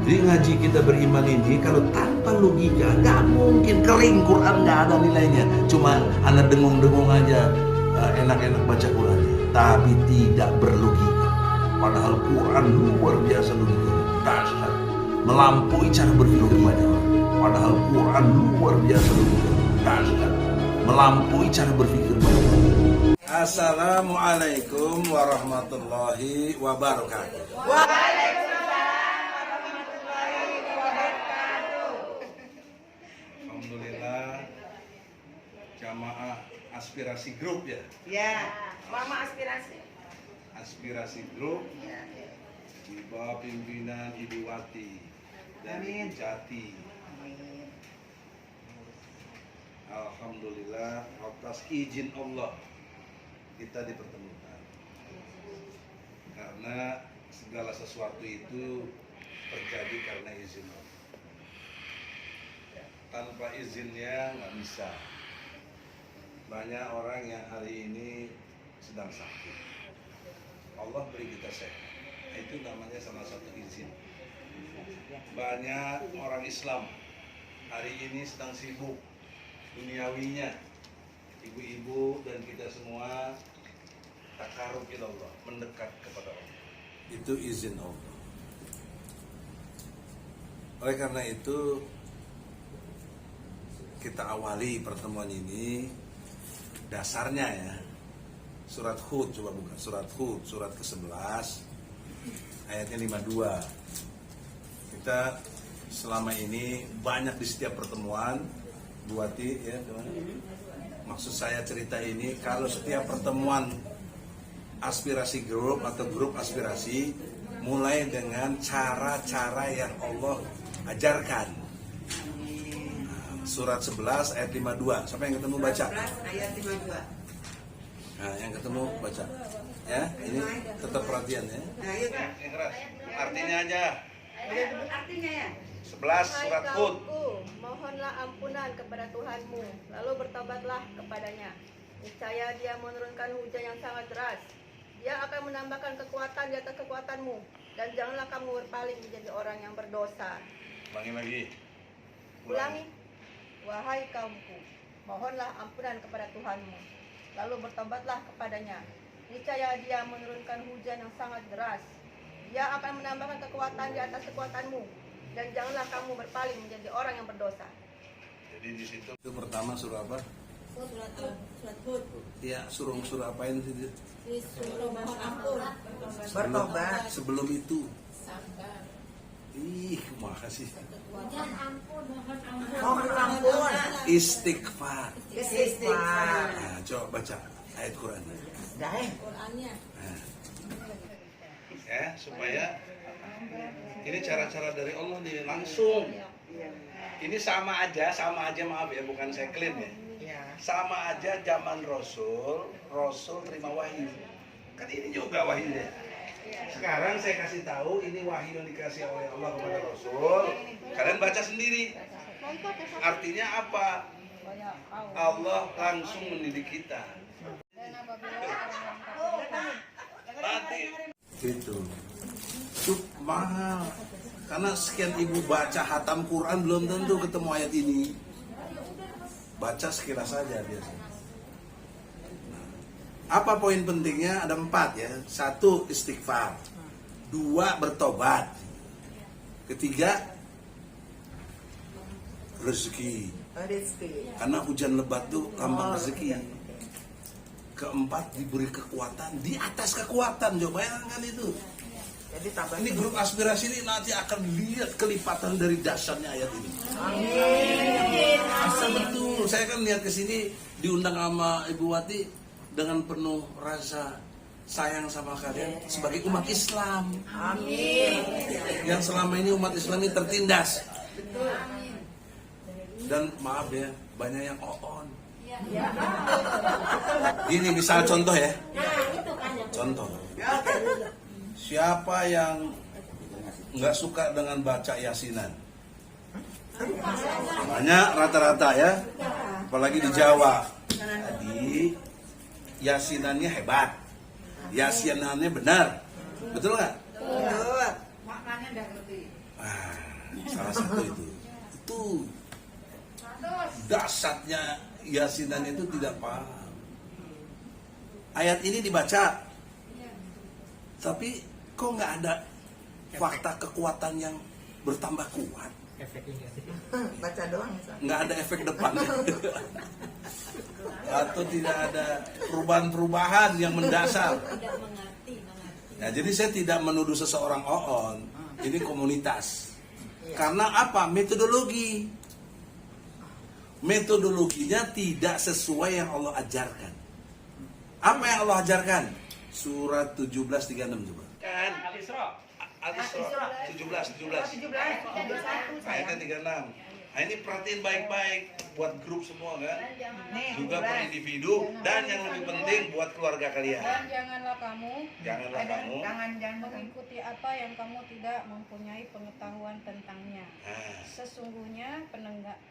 Jadi ngaji kita beriman ini kalau tanpa logika nggak mungkin, kering. Quran nggak ada nilainya, cuma anak dengung-dengung aja, enak-enak baca Qurannya, tapi tidak berlogika. Padahal Quran luar biasa logikanya, dahsyat, melampaui cara berpikir banyak orang. Padahal Quran luar biasa logikanya, dahsyat, melampaui cara berpikir banyak orang. Assalamualaikum warahmatullahi wabarakatuh. Alhamdulillah, jamaah aspirasi grup ya. Ya, mama aspirasi. Aspirasi grup Ya. di bawah pimpinan Ibu Wati dari Amin. Jati. Amin. Alhamdulillah, atas izin Allah kita dipertemukan. Karena segala sesuatu itu terjadi karena izin Allah. Tanpa izinnya nggak bisa. Banyak orang yang hari ini sedang sakit, Allah beri kita sehat, itu namanya salah satu izin. Banyak orang Islam hari ini sedang sibuk duniawinya, ibu-ibu dan kita semua takarub ilallah, mendekat kepada Allah, itu izin Allah. Oleh karena itu kita awali pertemuan ini, dasarnya ya, surat Hud, coba buka surat Hud, surat ke-11 ayatnya 52. Kita selama ini banyak di setiap pertemuan, Buati ya, maksud saya cerita ini, kalau setiap pertemuan aspirasi grup atau grup aspirasi mulai dengan cara-cara yang Allah ajarkan. Surat 11 ayat 52. Siapa yang ketemu baca? 11 ayat 52. Nah, yang ketemu baca. Ya, ini tetap perhatian ya. Nah, yuk. Yang keras. Artinya aja. Udah sebut artinya ya? 11 surat Hud. Mohonlah ampunan kepada Tuhanmu, lalu bertobatlah kepadanya. Niscaya Dia menurunkan hujan yang sangat deras. Dia akan menambahkan kekuatan di atas kekuatanmu, dan janganlah kamu berpaling menjadi orang yang berdosa. Ulangi lagi. Ulangi, wahai kaumku, mohonlah ampunan kepada Tuhanmu, lalu bertobatlah kepadanya. Niscaya Dia menurunkan hujan yang sangat deras. Dia akan menambahkan kekuatan di atas kekuatanmu, dan janganlah kamu berpaling menjadi orang yang berdosa. Jadi di situ itu pertama surah apa? Surat Hud. Iya, surah apain sih? Disuruh mohon ampun. Bertobat. Sebelum itu. Sabar. Ih, makasih. Mohon ampun, mohon ampun. Mohon ampun. Istighfar. Istighfar. Nah, coba baca ayat Qurannya. Dah. Qurannya. Nah. Ya, supaya ini cara-cara dari Allah nih, langsung. Ini sama aja maaf ya, bukan saya klaim ya. Ya. Sama aja zaman Rasul terima wahyu. Kan ini juga wahyunya. Sekarang saya kasih tahu, ini wahyu yang dikasih oleh Allah kepada Rasul. Kalian baca sendiri. Artinya apa? Allah langsung mendidik kita. Nanti itu mahal. Karena sekian ibu baca hatam Quran belum tentu ketemu ayat ini. Baca sekilas saja biasanya. Nah, apa poin pentingnya? Ada 4 ya. 1, istighfar. 2, bertobat. 3, rezeki. Rezeki. Karena hujan lebat tuh gampang rezeki. 4, diberi kekuatan di atas kekuatan. Coba bayangkan itu. Jadi tambah. Ini grup aspirasi ini nanti akan lihat kelipatan dari dahsyatnya ayat ini. Amin. Asal betul. Saya kan lihat ke sini diundang sama Ibu Wati dengan penuh rasa sayang sama kalian sebagai umat Islam. Amin. Yang selama ini umat Islam ini tertindas. Dan maaf ya, banyak yang on. Ini misal contoh ya. Contoh. Siapa yang nggak suka dengan baca yasinan? Banyak rata-rata ya, apalagi di Jawa. Jadi yasinannya hebat, yasinannya benar, betul nggak? Betul. Salah satu itu dasarnya yasinan itu tidak paham. Ayat ini dibaca, tapi kok nggak ada fakta kekuatan yang bertambah kuat. Baca doang misalnya. Nggak ada efek depannya. Atau tidak ada perubahan-perubahan yang mendasar. Tidak mengerti. Ya, jadi saya tidak menuduh seseorang oon. Ini komunitas. Karena apa? Metodologinya tidak sesuai yang Allah ajarkan. Apa yang Allah ajarkan? Surat 17:36 coba. Kan? Al-Isra 17. Ayatnya 36. Nah, ini perhatiin baik-baik buat grup semua kan? Juga per individu dan yang lebih penting buat keluarga kalian. Dan janganlah kamu Jangan mengikuti apa yang kamu tidak mempunyai pengetahuan tentangnya. Sesungguhnya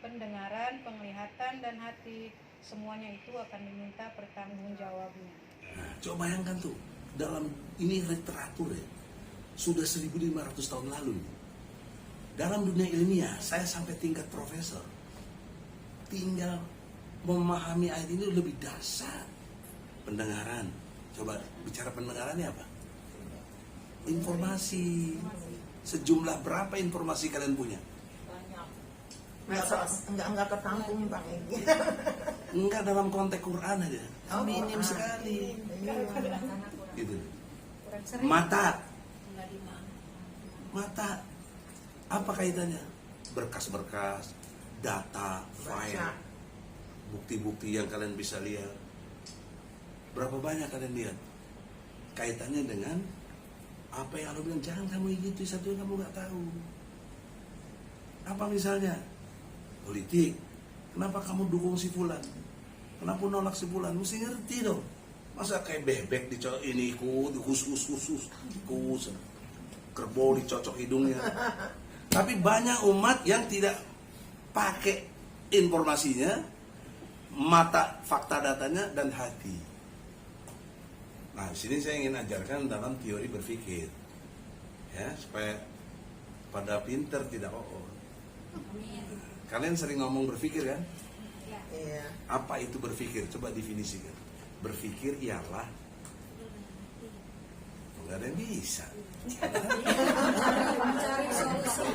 pendengaran, penglihatan, dan hati semuanya itu akan diminta pertanggungjawabnya. Coba bayangkan tuh, dalam ini literatur ya, sudah 1500 tahun lalu. Dalam dunia ilmiah, saya sampai tingkat profesor. Tinggal memahami ayat ini lebih dasar. Pendengaran. Coba bicara pendengarannya apa? Informasi. Sejumlah berapa informasi kalian punya? Enggak ketampung Bang. Enggak dalam konteks Quran aja. Minim Quran. sekali. Iya. Gitu. Kurang sering. Mata. Nggak dimana. Mata. Apa kaitannya? Berkas-berkas, data, file, Baca. bukti-bukti yang kalian bisa lihat. Berapa banyak kalian lihat? Kaitannya dengan apa yang Allah bilang, jangan kamu ikuti satu yang kamu nggak tahu. Apa misalnya? Politik. Kenapa kamu dukung si fulan? Kenapa nolak si fulan? Mesti ngerti dong. Masa kayak bebek dicocok ini ikut, khusus, kerbau dicocok hidungnya. Tapi banyak umat yang tidak pakai informasinya, mata, fakta datanya, dan hati. Nah, di sini saya ingin ajarkan dalam teori berpikir, ya, supaya pada pinter tidak oon. Kalian sering ngomong berpikir kan? Iya. Apa itu berpikir? Coba definisikan. Berpikir ialah, nggak ada yang bisa. Mencari solusi.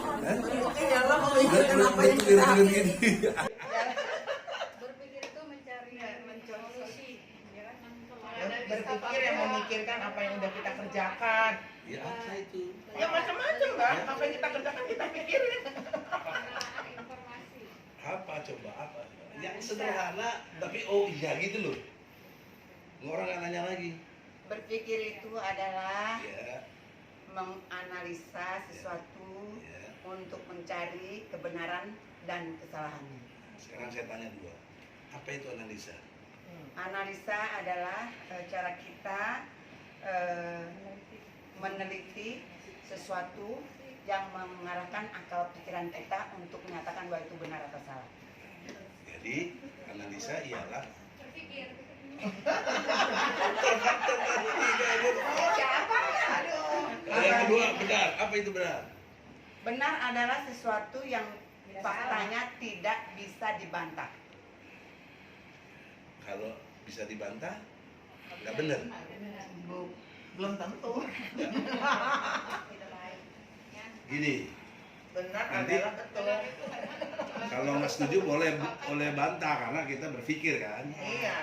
Ya Allah memikirkan apa yang kita Berpikir itu mencari solusi, ya kan? berpikir yang memikirkan apa yang udah kita kerjakan. Ya apa itu? Ya macam-macam kan, apa yang kita kerjakan kita pikirin. Informasi. Apa coba apa? Yang sederhana tapi oh iya gitu loh. Orang nggak nanya lagi. Berpikir itu adalah Ya, menganalisa sesuatu ya. untuk mencari kebenaran dan kesalahannya. Sekarang saya tanya dua. Apa itu analisa? Analisa adalah cara kita meneliti sesuatu yang mengarahkan akal pikiran kita untuk menyatakan bahwa itu benar atau salah. Jadi analisa ialah Siapa? Aduh. yang kedua benar. Apa itu benar? Benar adalah sesuatu yang faktanya tidak bisa dibantah. Kalau bisa dibantah, nggak benar. Belum tentu. Gini, Benar Nanti- adalah betul. kalau nggak setuju boleh bantah karena kita berpikir kan. Iya.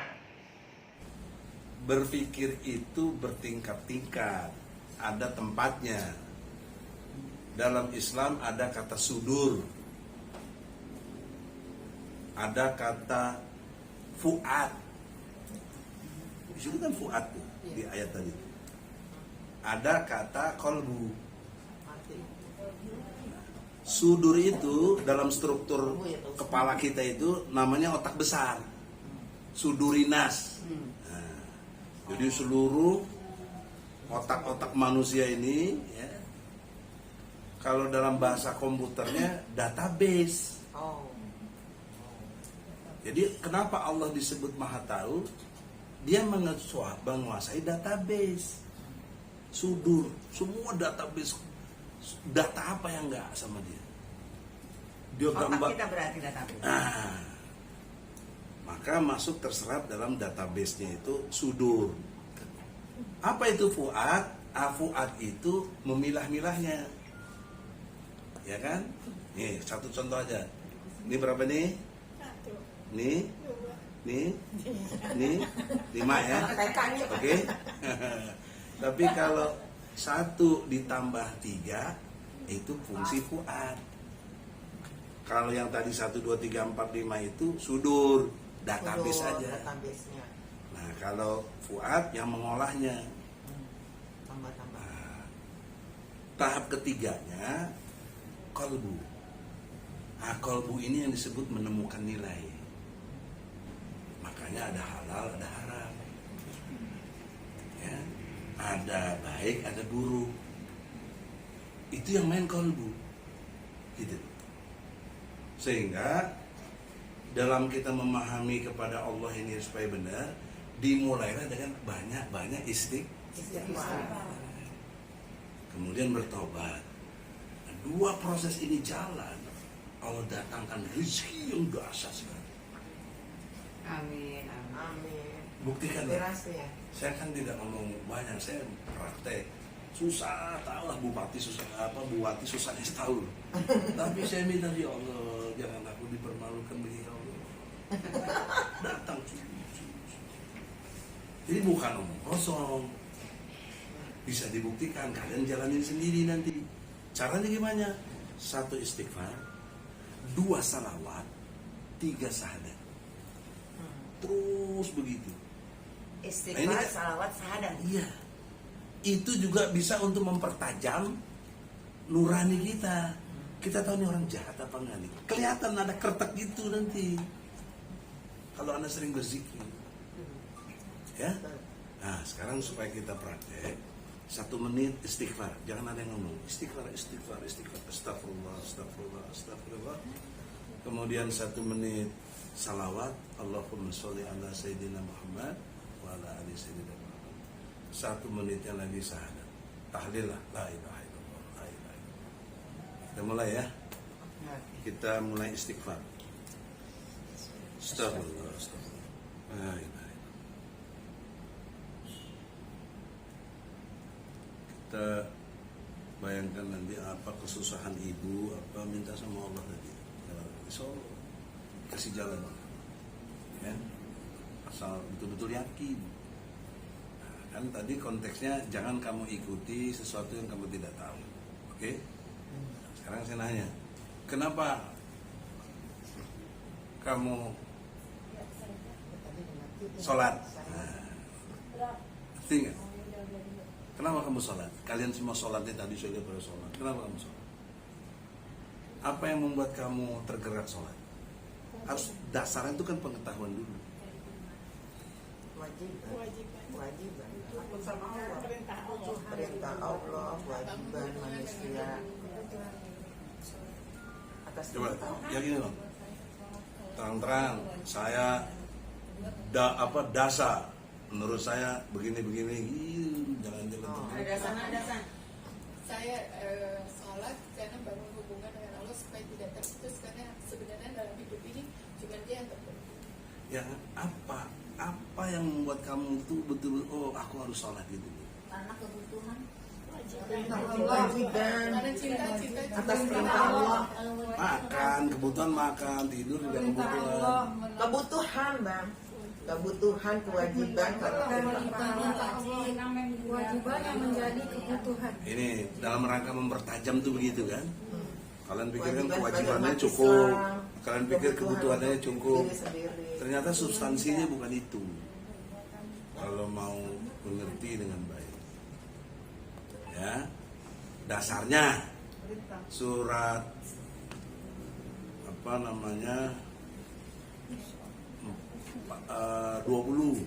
Berpikir itu bertingkat-tingkat, ada tempatnya. Dalam Islam ada kata sudur, ada kata fuad. Di situ kan fuad tuh di ayat tadi. Ada kata kolbu. Sudur itu dalam struktur kepala kita itu namanya otak besar, sudurinas. Nah, jadi seluruh otak-otak manusia ini, ya, kalau dalam bahasa komputernya database. Oh. Jadi kenapa Allah disebut Maha Tahu? Dia menguasai database, sudur, semua database data apa yang enggak sama dia? Dia Otak gambar. kita berarti database. Nah, maka masuk terserap dalam database-nya itu sudur. Apa itu fuad? Fuad itu memilah-milahnya. Ya kan? Nih, satu contoh aja. Ini berapa nih? Nih, nih, 5 ya. Oke. Tapi kalau 1 ditambah 3 itu fungsi fuad. Kalau yang tadi 1, 2, 3, 4, 5 itu sudur, database saja. Database-nya. Nah, kalau fuad yang mengolahnya. Tambah-tambah. Nah, tahap ketiganya qalbu. Nah, qalbu ini yang disebut menemukan nilai. Makanya ada halal, ada haram. Ya, ada baik, ada buruk. Itu yang main qalbu. Gitu. Sehingga dalam kita memahami kepada Allah ini supaya benar, dimulailah dengan banyak-banyak istighfar. Kemudian bertobat. Nah, 2 proses ini jalan, Allah datangkan rezeki yang dahsyat sekali. Amin, amin. Buktikan. Inspirasi ya. Saya kan tidak ngomong banyak, saya praktek. Susah, tahu lah bupati susah apa, buati susahnya setahun. Tapi saya minta ya Allah, jangan aku dipermalukan bagi Allah. Datang. Jadi bukan omong kosong. Bisa dibuktikan, kalian jalanin sendiri nanti. Caranya gimana? 1 istighfar, 2 salawat, 3 syahadat. Terus begitu. Istighfar, Nah, ini- salawat, syahadat. Iya. Itu juga bisa untuk mempertajam nurani kita. Kita tahu nih orang jahat apa enggak nih. Kelihatan ada kertek gitu nanti. Kalau Anda sering berzikir. Ya. Nah, sekarang supaya kita praktek 1 menit istighfar. Jangan ada yang ngomong. Istighfar, istighfar, istighfar. Astagfirullah, astagfirullah, astagfirullah. Kemudian 1 menit salawat. Allahumma sholli ala Sayyidina Muhammad wa ala ali Sayyidina Muhammad. 1 menitnya lagi syahadat. Tahlil lah. La ilaha illallah. La ilaha illallah. Kita mulai ya. Kita mulai istighfar. Astagfirullah, astagfirullah. La ilaha illallah. Kita bayangkan nanti apa kesusahan ibu, apa minta sama Allah tadi. Insya Allah kasih jalan, ya. Asal betul-betul yakin. Nah, kan tadi konteksnya jangan kamu ikuti sesuatu yang kamu tidak tahu, oke? Sekarang saya nanya, kenapa kamu sholat? Ngerti nggak? Kenapa kamu sholat? Kalian semua sholatnya tadi sudah pada sholat. Kenapa kamu sholat? Apa yang membuat kamu tergerak sholat? Harus dasarnya itu kan pengetahuan dulu. Kewajiban. Perintah Allah, kewajiban manusia. Atas Coba, perintah Allah. ya gini loh. Terang-terang, saya dasar. Menurut saya begini-begini, jangan-jangan. Ada Saya sholat karena bangun hubungan dengan Allah supaya tidak terputus, karena sebenarnya dalam hidup ini cuma Dia yang terpenting. Ya apa yang membuat kamu itu betul, oh aku harus sholat gitu? Karena kebutuhan, kewajiban karena cinta atas perintah Allah. Makan, kebutuhan makan, tidur juga kebutuhan. Kebutuhan, Bang. Kebutuhan, kewajiban karena perintah Allah. Kewajiban yang menjadi kebutuhan. Ini dalam rangka mempertajam tuh begitu kan? Kalian pikirkan Kewajiban kewajibannya sebagai cukup, umat Islam, kalian pikir kebutuhannya untuk cukup. diri sendiri. Ternyata substansinya bukan itu. Kalau mau mengerti dengan baik, ya dasarnya surat apa namanya 20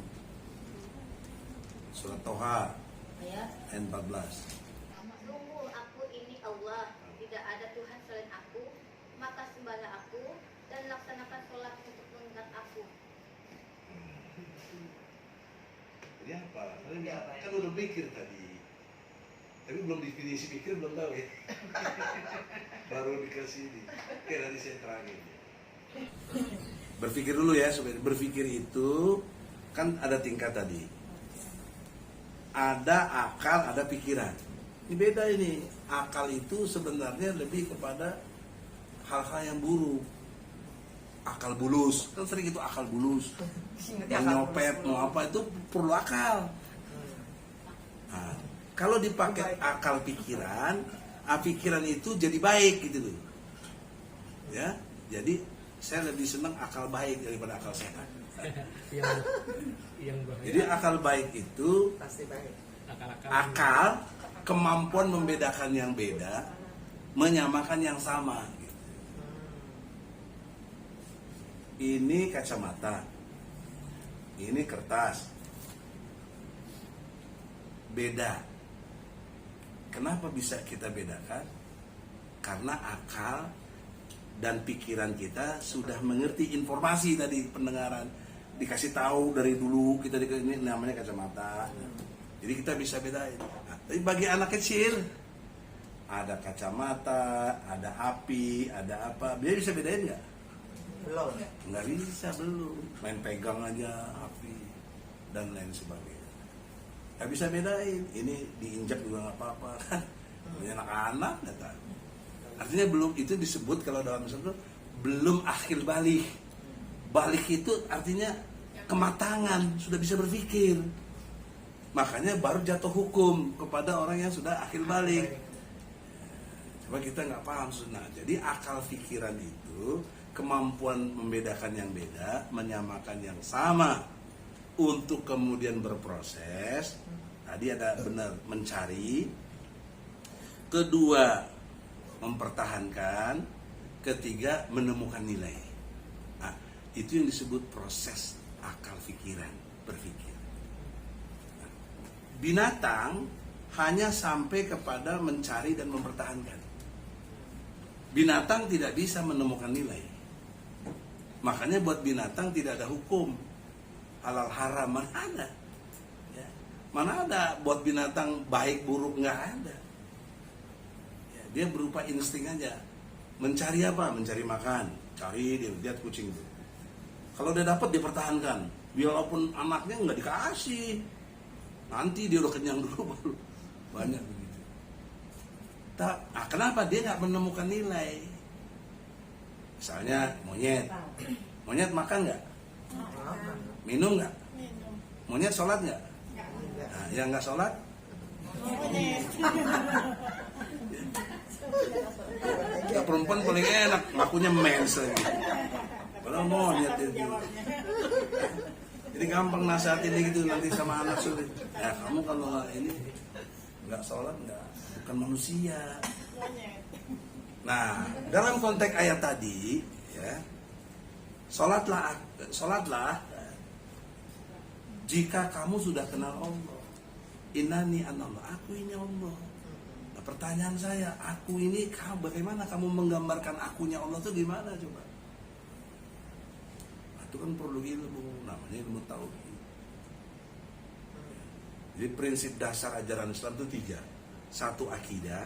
surat Toha ayat 14. Sungguh aku ini Allah, tidak ada Tuhan selain aku, maka sembahlah aku dan laksanakan sholat untuk mengingat aku. Jadi apa? Kan udah pikir tadi. Tapi belum definisi pikir, belum tahu ya. Baru dikasih ini. Oke, nanti saya terangin. Berpikir dulu ya, supaya berpikir itu kan ada tingkat tadi. Ada akal, ada pikiran. Ini beda ini. Akal itu sebenarnya lebih kepada hal-hal yang buruk. Akal bulus, kan sering itu akal bulus. Mau nyopet, mau apa itu perlu akal. Nah, kalau dipakai akal pikiran, pikiran itu jadi baik gitu loh. Ya, jadi saya lebih senang akal baik daripada akal sehat. yang bahaya. Jadi akal baik itu Pasti baik. akal, kemampuan membedakan yang beda, menyamakan yang sama. Gitu. Ini kacamata, ini kertas, beda. Kenapa bisa kita bedakan? Karena akal dan pikiran kita sudah mengerti informasi tadi pendengaran, dikasih tahu dari dulu kita ini namanya kacamata. Jadi kita bisa bedain. Nah, tapi bagi anak kecil ada kacamata, ada api, ada apa? Dia bisa bedain nggak? Belum. Nggak bisa, belum. Main pegang aja api dan lain sebagainya. Nggak bisa bedain. Ini diinjak juga nggak apa-apa kan? Ini anak-anak nggak tahu. Artinya belum, itu disebut kalau dalam Islam itu belum akhil balik. Balik itu artinya kematangan, sudah bisa berpikir. Makanya baru jatuh hukum kepada orang yang sudah akhil balik. Coba kita nggak paham. Nah, jadi akal pikiran itu kemampuan membedakan yang beda, menyamakan yang sama untuk kemudian berproses. Tadi ada benar mencari, kedua mempertahankan, ketiga menemukan nilai. Nah, itu yang disebut proses akal pikiran, berpikir. Nah, binatang hanya sampai kepada mencari dan mempertahankan. Binatang tidak bisa menemukan nilai. Makanya buat binatang tidak ada hukum halal haram, mana ada ya. Mana ada buat binatang baik buruk, nggak ada ya. Dia berupa insting aja, mencari apa, mencari makan, cari. Dia lihat kucing itu, kalau dia dapat dia pertahankan, walaupun anaknya nggak dikasih, nanti dia udah kenyang dulu baru banyak begitu. Kenapa dia nggak menemukan nilai? Misalnya monyet makan nggak? Minum nggak? Monyet sholat nggak? Nah, yang nggak sholat? Ya, perempuan paling enak, ngakunya mens lagi. Padahal monyet itu. Jadi gampang nasihatin gitu nanti sama anak sulit. Ya kamu kalau ini nggak sholat nggak, bukan manusia. Nah, dalam konteks ayat tadi, ya, sholatlah jika kamu sudah kenal Allah. Innani anallah, aku ini Allah. Nah, pertanyaan saya, aku ini, bagaimana kamu menggambarkan akunya Allah itu gimana coba? Nah, itu kan perlu ilmu, namanya ilmu tauhid. Jadi prinsip dasar ajaran Islam itu 3. 1 akidah,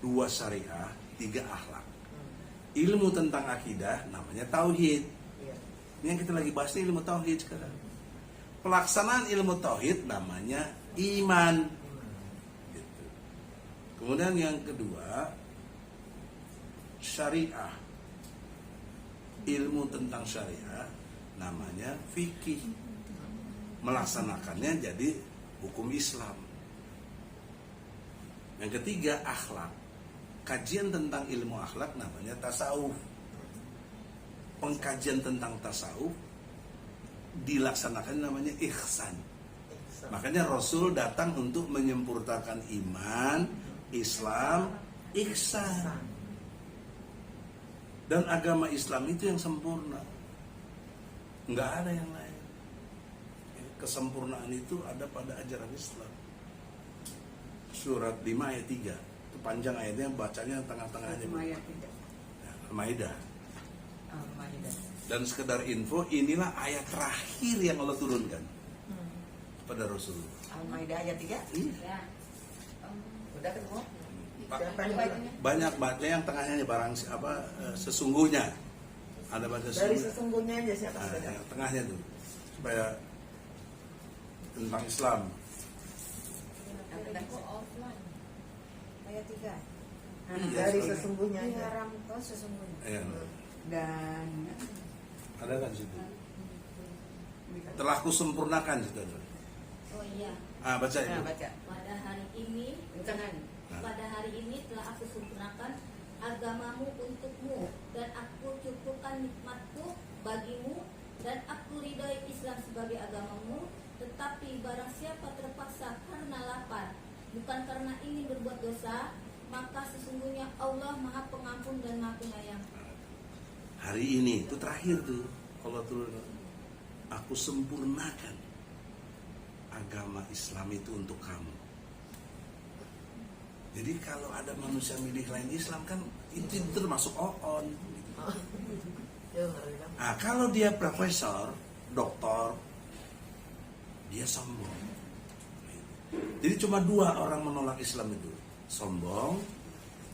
2 syariah, 3 akhlak. Ilmu tentang akidah namanya tauhid. Ini yang kita lagi bahas ini ilmu tauhid sekarang. Pelaksanaan ilmu tauhid namanya iman. Gitu. Kemudian yang kedua syariah. Ilmu tentang syariah namanya fikih. Melaksanakannya jadi hukum Islam. Yang ketiga akhlak. Kajian tentang ilmu akhlak namanya tasawuf. Pengkajian tentang tasawuf dilaksanakan namanya ihsan. Makanya Rasul datang untuk menyempurnakan iman, Islam, ihsan. Dan agama Islam itu yang sempurna. Enggak ada yang lain. Kesempurnaan itu ada pada ajaran Islam. Surat 5 ayat 3. Panjang ayatnya, bacanya tengah-tengahnya. Al-Maidah. Dan sekedar info, inilah ayat terakhir yang Allah turunkan kepada Rasulullah. Al-Maidah ayat 3? Iya. Udah ketemu? Pak, Siapa yang bilang? banyak baca yang tengahnya nih barang sesungguhnya. Ada baca Dari sesungguhnya. sesungguhnya aja siapa Nah, saja. yang tengahnya tuh supaya tentang Islam. Ayat 3. Iya, Dari soalnya. sesungguhnya aja. Diharamkan sesungguhnya. Iya. Dan Ada kan situ. Telah kusempurnakan situ ada. Oh iya, Baca itu. nah, baca. pada hari ini Jangan. pada hari ini telah aku sempurnakan agamamu untukmu dan aku cukupkan nikmatku bagimu dan aku ridhoi Islam sebagai agamamu. Tetapi barang siapa terpaksa karena lapar bukan karena ingin berbuat dosa, maka sesungguhnya Allah Maha Pengampun dan Maha Penyayang. Hari ini itu terakhir tuh Allah turun. Aku sempurnakan agama Islam itu untuk kamu. Jadi kalau ada manusia milih lain Islam kan itu termasuk on. Ya, ngeri kan? Nah, kalau dia profesor, doktor, dia sombong. Jadi cuma dua orang menolak Islam itu, sombong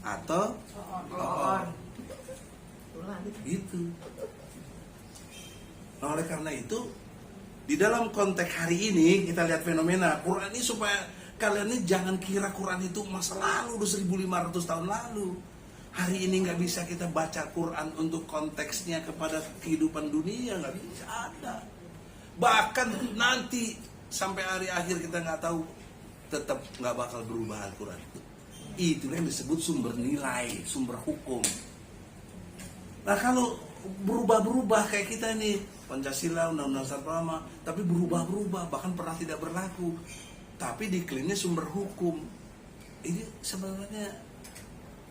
atau on. Itulah gitu. Gitu. Nah, oleh karena itu di dalam konteks hari ini kita lihat fenomena Quran ini supaya kalian ini jangan kira Quran itu masa lalu udah 1500 tahun lalu. Hari ini nggak bisa kita baca Quran untuk konteksnya kepada kehidupan dunia, nggak bisa ada. Bahkan nanti sampai hari akhir kita nggak tahu, tetap nggak bakal berubah Al-Quran. Itulah yang disebut sumber nilai, sumber hukum. Nah kalau berubah-berubah kayak kita nih Pancasila, Undang-Undang Dasar Pertama, tapi berubah-berubah bahkan pernah tidak berlaku. Tapi diklaimnya sumber hukum. Ini sebenarnya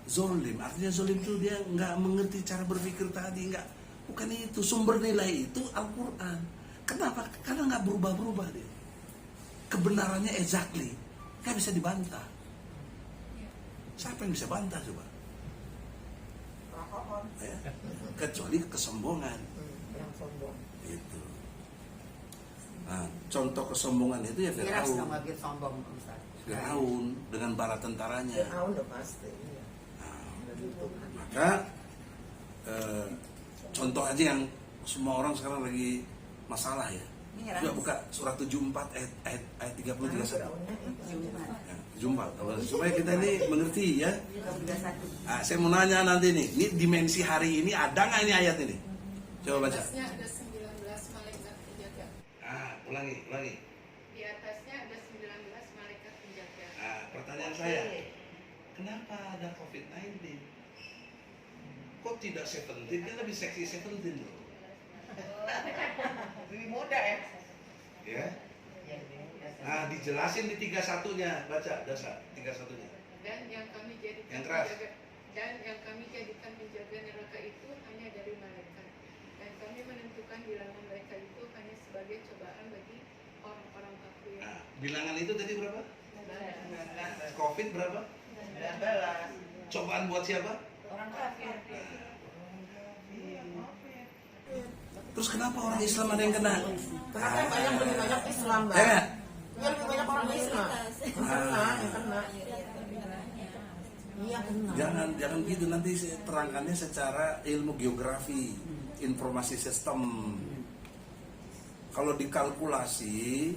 zolim. Artinya zolim itu dia nggak mengerti cara berpikir tadi, nggak. Bukan itu sumber nilai itu Al-Quran. Kenapa? Karena nggak berubah-berubah dia. Kebenarannya exactly, nggak bisa dibantah. Siapa yang bisa bantah coba? Ya. Kecuali kesombongan. Yang sombong. Itu. Nah, contoh kesombongan itu ya Miras Firaun. nggak makin sombong Ustaz. Firaun dengan bala tentaranya. Firaun udah pasti. Iya. Nah, Udah gitu. maka contoh aja yang semua orang sekarang lagi masalah ya. Coba buka surat 74 ayat 30 Nah, 31. Firaunnya Jumat. Ya, 74. Supaya kita ini mengerti ya. 31. Nah, saya mau nanya nanti nih, ini dimensi hari ini ada nggak ini ayat ini? Coba baca. Di atasnya ada 19 malaikat penjaga. Ulangi. Di atasnya ada 19 malaikat penjaga. Nah, pertanyaan saya, kenapa ada COVID-19? Kok tidak 17? Dia lebih seksi 17 loh. Lebih muda ya. Ya. Nah, dijelasin di 31-nya, baca dasar 31-nya. Dan yang kami jadikan Yang keras. penjaga dan yang kami jadikan penjaga neraka itu hanya dari malaikat. Dan kami menentukan bilangan mereka itu hanya sebagai cobaan bagi orang-orang kafir. Nah, bilangan itu tadi berapa? COVID berapa? 19. Cobaan buat siapa? Orang kafir. Terus kenapa orang Islam ada yang kena? Kenapa yang banyak lebih banyak Islam, Mbak? Ya, Ya lebih banyak orang Islam. Yang kena. Iya kena. jangan gitu, nanti saya terangkannya secara ilmu geografi, informasi sistem. Kalau dikalkulasi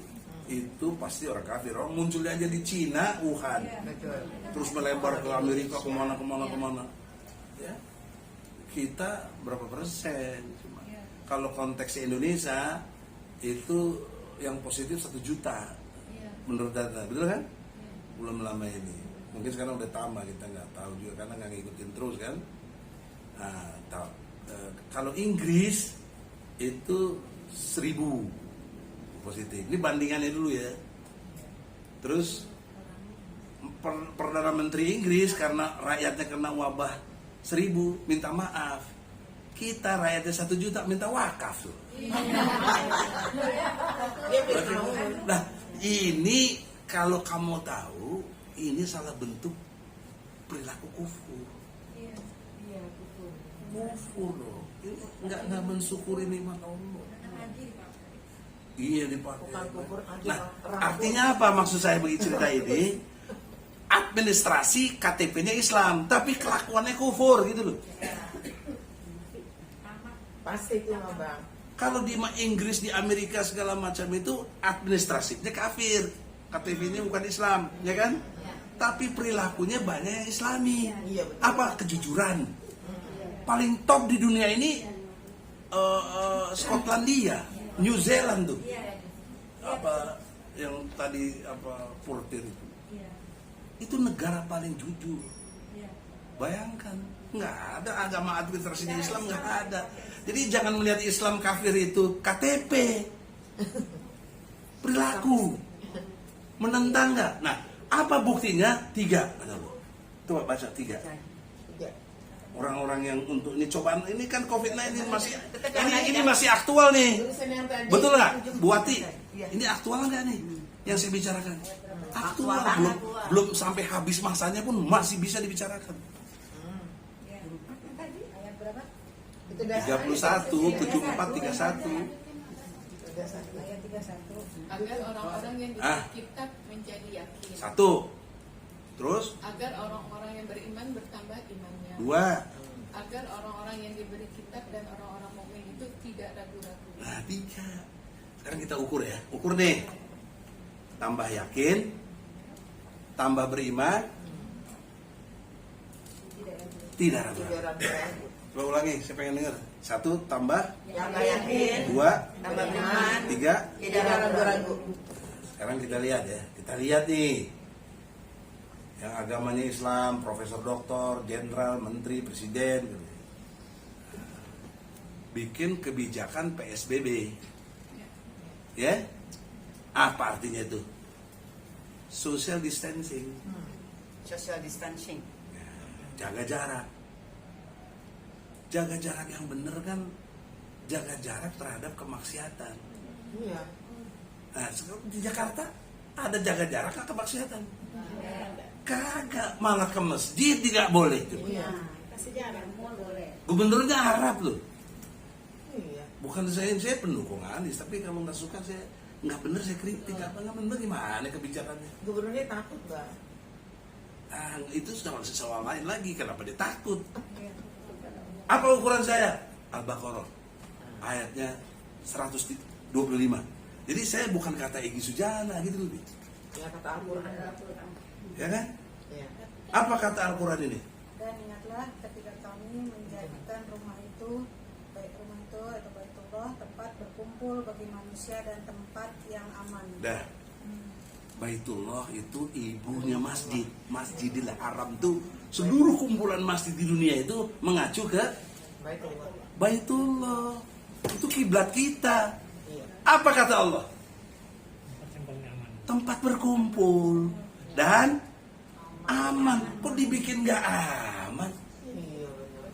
itu pasti orang kafir. Orang munculnya aja di Cina, Wuhan, Betul. terus melebar ke Amerika kemana. Ya, kita berapa persen? Cuma. Kalau konteks Indonesia itu yang positif 1 juta menurut data, betul kan? Belum lama ini. Mungkin sekarang udah tambah, kita nggak tahu juga karena nggak ngikutin terus kan. Nah, kalau Inggris itu 1000 positif. Ini bandingannya dulu ya. Terus Perdana Menteri Inggris karena rakyatnya kena wabah 1000 minta maaf. Kita rakyatnya 1 juta minta wakaf loh. Dia bilang Nah, ini kalau kamu tahu, ini salah bentuk perilaku kufur. Kufur loh. Ini nggak mensyukuri nikmat Allah. Iya dipakai. Bukan kufur aja, Nah, Pak. artinya apa maksud saya bagi cerita ini? Apa administrasi KTP-nya Islam, tapi kelakuannya kufur gitu loh. Pasti itu mah bang. Kalau di Inggris, di Amerika segala macam itu administrasinya kafir, KTP-nya bukan Islam, ya kan? Tapi perilakunya banyak yang Islami. Iya, betul. Apa? Kejujuran. Paling top di dunia ini Skotlandia, New Zealand tuh. Apa yang tadi apa Porter itu? Itu negara paling jujur. Bayangkan, nggak ada agama administrasi di Islam, nggak ada. Jadi jangan melihat Islam kafir itu KTP, perilaku, menentang nggak? Nah, apa buktinya? 3. Coba baca 3. Orang-orang yang untuk ini cobaan ini kan COVID-19 masih ini masih aktual nih. Betul nggak, Bu Ati? Ini aktual nggak nih yang saya bicarakan? Aktual, belum sampai habis masanya pun masih bisa dibicarakan. 31, 74, 31. Ayat 31. Agar orang-orang yang diberi kitab menjadi yakin. 1. Terus? Agar orang-orang yang beriman bertambah imannya. 2. Agar orang-orang yang diberi kitab dan orang-orang mukmin itu tidak ragu-ragu. Nah, 3. Sekarang kita ukur ya. Ukur nih. Tambah yakin, tambah beriman, tidak ragu-ragu. Coba ulangi, saya pengen dengar. 1 tambah Yakin. 2 Tambah beriman. 3. Tidak ragu-ragu. Sekarang kita lihat ya. Kita lihat nih. Yang agamanya Islam, profesor, doktor, jenderal, menteri, presiden, bikin kebijakan PSBB. Ya? Apa artinya itu? Social distancing. Social distancing. Jaga jarak. Jaga jarak yang benar kan jaga jarak terhadap kemaksiatan. Iya. Nah, sekarang di Jakarta ada jaga jarak ke kemaksiatan. Kagak, malah ke masjid tidak boleh tuh. Iya. Kasih jarak, mau boleh. Gubernurnya Arab loh. Iya. Bukan saya pendukung Anies, tapi kalau nggak suka saya nggak bener, saya kritik. Nggak bener gimana kebijakannya? Gubernurnya takut bang. Nah, itu sudah soal lain lagi. Kenapa dia takut? Apa ukuran saya? Al-Baqarah ayatnya 125. Jadi saya bukan kata Egy Sujana gitu loh. Ya kata Al-Quran. Ya kan? Iya. Apa kata Al-Quran ini? Dan ingatlah ketika kami menjadikan rumah itu, baik rumah itu atau Baitullah, tempat berkumpul bagi manusia dan tempat yang aman. Dah. Baitullah itu ibunya masjid. Masjidil Haram tuh seluruh kumpulan masjid di dunia itu mengacu ke Baitullah. Baitullah. Itu kiblat kita. Iya. Apa kata Allah? Tempat yang paling aman. Tempat berkumpul dan aman. Kok dibikin gak aman? Iya benar.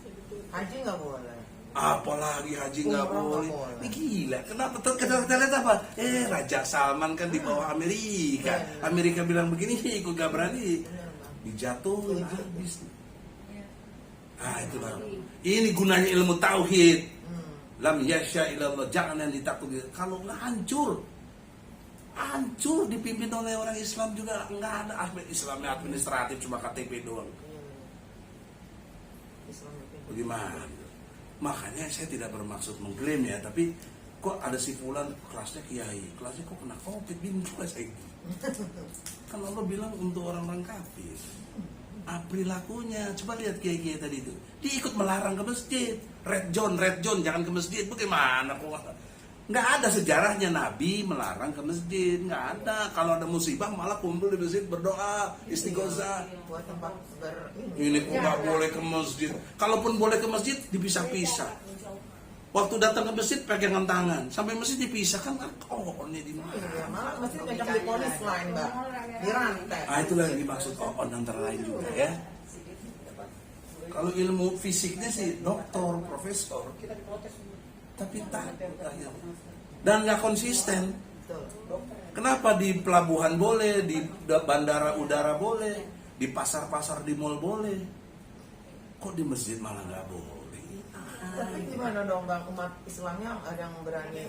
Haji nggak boleh. Apalagi haji nggak Umrah nggak boleh. boleh. Ini gila. Kenapa? Kita lihat apa? Raja Salman kan di bawah Amerika. Amerika bilang begini, ikut gak berani. Benar bang. Dijatuhin habis. Ah itulah. Ini gunanya ilmu tauhid. Lam yasya ilallah, jangan yang ditakuti. Kalau nggak hancur, hancur dipimpin oleh orang Islam juga nggak ada aspek Islamnya administratif cuma KTP doang. Bagaimana? Makanya saya tidak bermaksud mengklaim ya, tapi kok ada si fulan kelasnya kiai, kelasnya kok kena COVID, bingung juga saya. Kan Allah bilang untuk orang-orang kafir. Perilakunya, coba lihat kiai-kiai tadi itu, dia ikut melarang ke masjid. Red John, jangan ke masjid. Bagaimana kok? Nggak ada sejarahnya Nabi melarang ke masjid, nggak ada. Kalau ada musibah malah kumpul di masjid berdoa, istighosah. Buat tempat Ini kok nggak boleh ke masjid. Kalaupun boleh ke masjid, dipisah-pisah. Waktu datang ke masjid pegangan tangan, sampai masjid dipisahkan kan? Oh, ini di mana? Iya, malah masih ngajak di polis lain mbak, dirantai. Ah itulah yang dimaksud on antara lain juga ya. Kalau ilmu fisiknya sih doktor, profesor, tapi takut aja. Dan nggak konsisten. Betul. Kenapa di pelabuhan boleh, di bandara udara boleh, di pasar-pasar di mall boleh, kok di masjid malah nggak boleh? Tapi gimana dong bang, umat Islamnya ada yang berani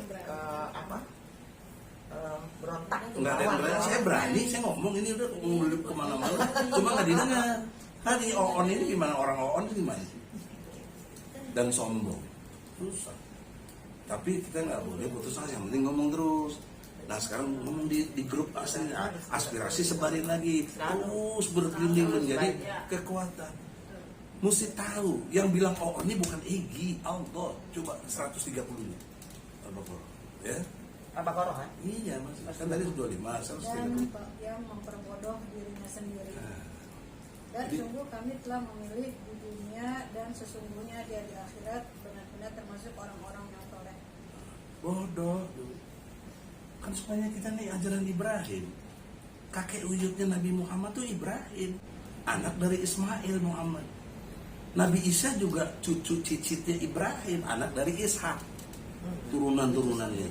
berontak itu. Nggak ada yang berani, saya berani, saya ngomong ini udah ngelup kemana-mana, cuma nggak didengar. Tadi Oon ini gimana, orang Oon ini gimana? Dan sombong, susah. Tapi kita nggak boleh putus asa, yang penting ngomong terus. Nah sekarang ngomong di grup asli, aspirasi sebarin lagi, terus berkeliling menjadi kekuatan. Mesti tahu, yang bilang Oon ini bukan Egi, Allah, coba 130 Al-Baqarah, ya? Al-Baqarah kan? Iya mas, kan tadi 25, 130. Dan yang memperbodoh dirinya sendiri. Nah, Dan jadi- sungguh kami telah memilih di dunia dan sesungguhnya dia di akhirat benar-benar termasuk orang-orang yang soleh. bodoh. Kan semuanya kita nih ajaran Ibrahim. Kakek wujudnya Nabi Muhammad tuh Ibrahim, anak dari Ismail Muhammad. Nabi Isa juga cucu cicitnya Ibrahim, anak dari Ishak. Turunan-turunannya.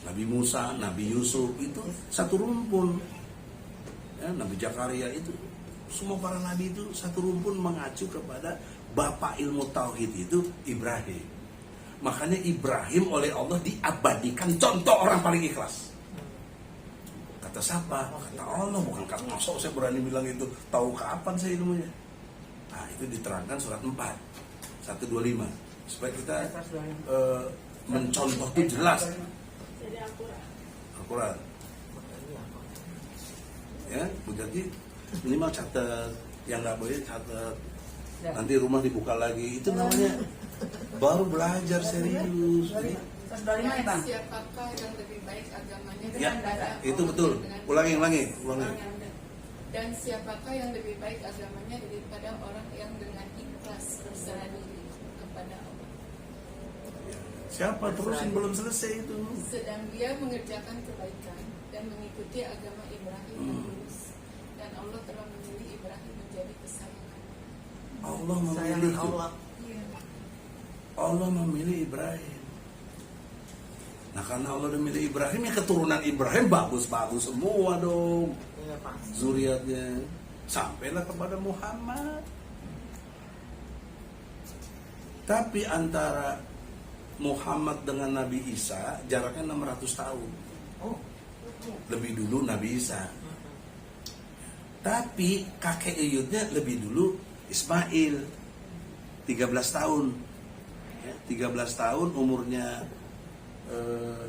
Nabi Musa, Nabi Yusuf itu satu rumpun. Ya, Nabi Zakaria itu semua para nabi itu satu rumpun mengacu kepada bapak ilmu tauhid itu Ibrahim. Makanya Ibrahim oleh Allah diabadikan contoh orang paling ikhlas. Kata siapa? Kata Allah, bukan kata masuk saya berani bilang itu. Tahu kapan saya ilmunya? Nah, itu diterangkan surat 4 125 supaya kita mencontoh itu jelas. Akurat. Ya, jadi minimal catat, yang nggak boleh catat. Nanti rumah dibuka lagi, itu namanya baru belajar serius. Dan siapakah yang lebih baik agamanya Ya, daripada itu orang betul. yang dengan Ulangi. Dan siapakah yang lebih baik agamanya daripada orang yang dengan ikhlas berserah diri kepada Allah. Siapa terus yang belum selesai itu? Sedang dia mengerjakan kebaikan dan mengikuti agama Ibrahim yang lurus. Dan Allah telah memilih Ibrahim menjadi kesayangan. Allah memilih Sayang itu. Allah. Allah memilih Ibrahim. Nah karena Allah udah milih Ibrahim, ya keturunan Ibrahim bagus-bagus semua dong. Iya Pak. Zuriatnya sampailah kepada Muhammad. Tapi antara Muhammad dengan Nabi Isa jaraknya 600 tahun. Oh. Lebih dulu Nabi Isa. Tapi kakek Iyutnya lebih dulu Ismail 13 tahun. Ya, 13 tahun umurnya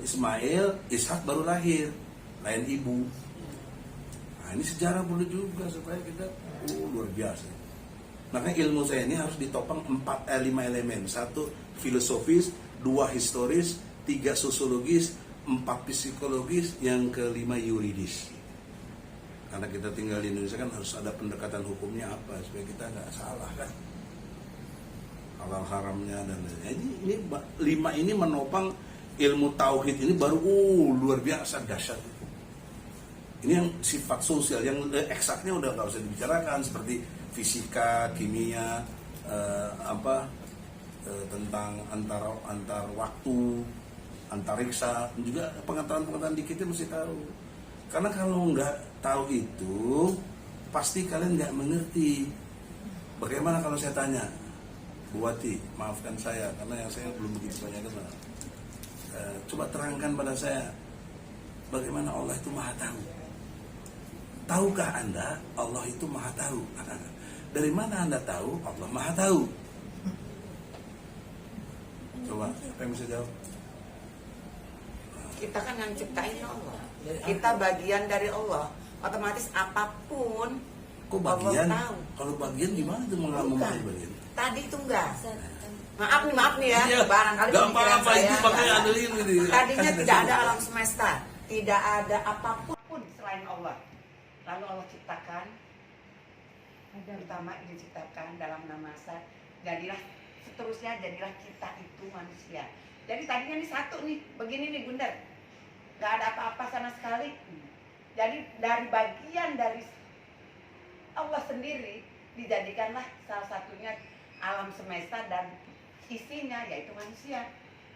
Ismail, Ishak baru lahir, lain ibu. Nah ini sejarah perlu juga supaya kita luar biasa. Makanya ilmu saya ini harus ditopang 5 elemen. 1 filosofis, 2 historis, 3 sosiologis, 4 psikologis, yang kelima yuridis. Karena kita tinggal di Indonesia kan harus ada pendekatan hukumnya apa supaya kita nggak salah kan. Halal haramnya dan lain-lain. Ini 5 ini menopang ilmu tauhid ini baru luar biasa dahsyat. Ini yang sifat sosial, yang eksaknya udah nggak usah dibicarakan seperti fisika, kimia, tentang antar waktu, antariksa, dan juga pengetahuan dikitnya mesti tahu. Karena kalau nggak tahu itu, pasti kalian nggak mengerti. Bagaimana kalau saya tanya, Bu Wati, maafkan saya karena yang saya belum begitu banyak kenal. Coba terangkan pada saya, bagaimana Allah itu maha tahu? Tahukah Anda Allah itu maha tahu? Dari mana Anda tahu Allah maha tahu? Coba, apa yang bisa jawab? Kita kan yang ciptain Allah. Kita bagian dari Allah. Otomatis apapun Kok bagian? Allah tahu. Kalau bagian gimana tuh mengamati bagian? Tadi itu enggak. Maaf nih ya. Iya, Barangkali nggak pikiran apa-apa saya itu makanya enggak. ada ini. Tadinya tidak ada alam semesta, tidak ada apapun selain Allah. Lalu Allah ciptakan, pertama diciptakan dalam nama saya. Jadilah seterusnya jadilah kita itu manusia. Jadi tadinya ini satu nih, begini nih bundar, nggak ada apa-apa sama sekali. Jadi dari bagian dari Allah sendiri dijadikanlah salah satunya alam semesta dan isinya yaitu manusia,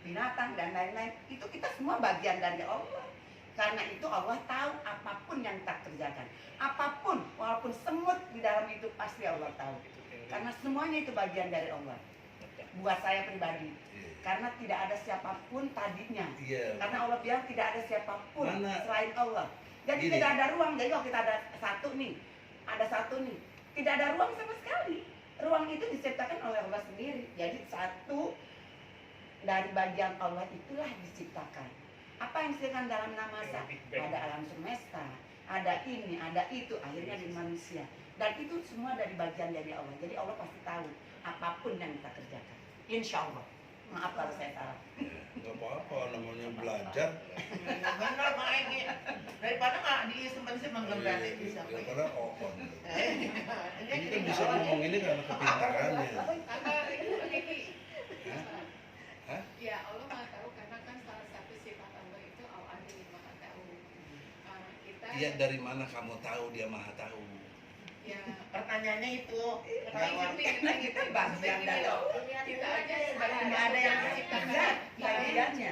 binatang dan lain-lain. Itu kita semua bagian dari Allah. Karena itu Allah tahu apapun yang kita kerjakan. Apapun, walaupun semut di dalam itu pasti Allah tahu. Karena semuanya itu bagian dari Allah. buat saya pribadi. Karena tidak ada siapapun tadinya. Iya. Karena Allah bilang tidak ada siapapun Mana? selain Allah. Jadi Gini. tidak ada ruang. Jadi kalau kita ada satu nih, tidak ada ruang sama sekali. Ruang itu diciptakan oleh Allah sendiri. Jadi satu dari bagian Allah itulah diciptakan. Apa yang diciptakan dalam nama ada alam semesta, ada ini, ada itu, akhirnya di manusia. Dan itu semua dari bagian dari Allah. Jadi Allah pasti tahu apapun yang kita kerjakan. Insya Allah. Maaf kalau saya salah. Gak apa-apa, namanya belajar. Benar Pak Egi. Daripada nggak disimpan-simpan berarti bisa. Daripada okon. Ini kan bisa ngomong ini karena kepintarannya. Hah? Ya Allah Maha Tahu karena kan salah satu sifat Allah itu Al-Alim Maha Tahu. Kita Iya, dari mana kamu tahu dia maha tahu? ya Pertanyaannya itu. Kita bagian dari Allah. kita aja sebagai Tidak ada yang menciptakannya. bagiannya.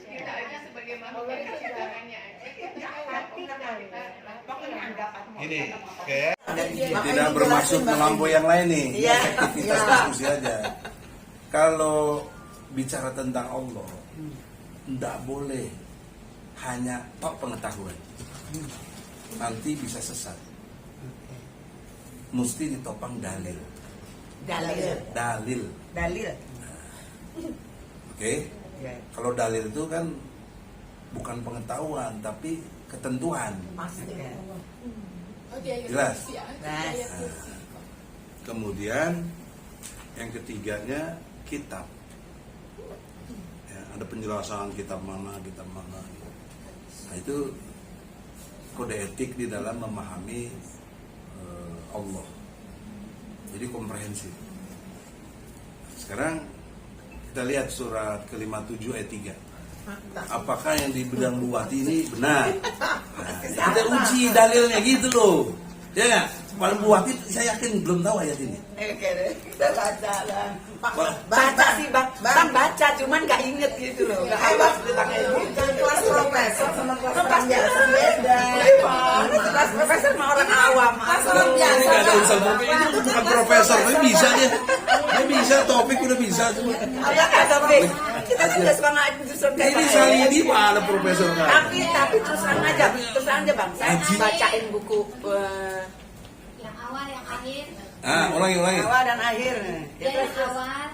Kita aja sebagai makhluk yang diciptakannya aja. Kita tahu apa kita Pokoknya anggapan Gini, kayak tidak bermaksud melampaui yang lain nih. Iya. Efektivitas diskusi aja. Kalau bicara tentang Allah, tidak boleh hanya tok pengetahuan. Nanti bisa sesat. Mesti ditopang dalil. Dalil. Oke? Ya. Kalau dalil itu kan bukan pengetahuan tapi ketentuan. Maksudnya. Jelas? Nah, Kemudian yang ketiganya kitab. Ya, ada penjelasan kitab mana. Nah, itu kode etik di dalam memahami Allah. Jadi komprehensif. Sekarang kita lihat surat ke-57 ayat 3. Apakah yang dibilang Luwati ini benar? Nah, kita uji dalilnya gitu loh. Ya nggak? Paling Luwati saya yakin belum tahu ayat ini. kita baca lah. Baca sih bang baca, cuman nggak inget gitu loh. Nggak hebat kelas profesor sama kelas biasa beda. Kelas profesor sama orang awam. Kelas orang Ini biasa. nggak ada urusan topik, ini bukan profesor, tapi bisa dia. Dia bisa topik udah bisa cuma. Ya nggak topik. Kita kan nggak suka ngaji justru kayak Ini gitu. Salidi mana profesor kan? Tapi terus aja bang. Saya bacain buku Yang awal, yang akhir, Ulangi. awal dan akhir. yang awal,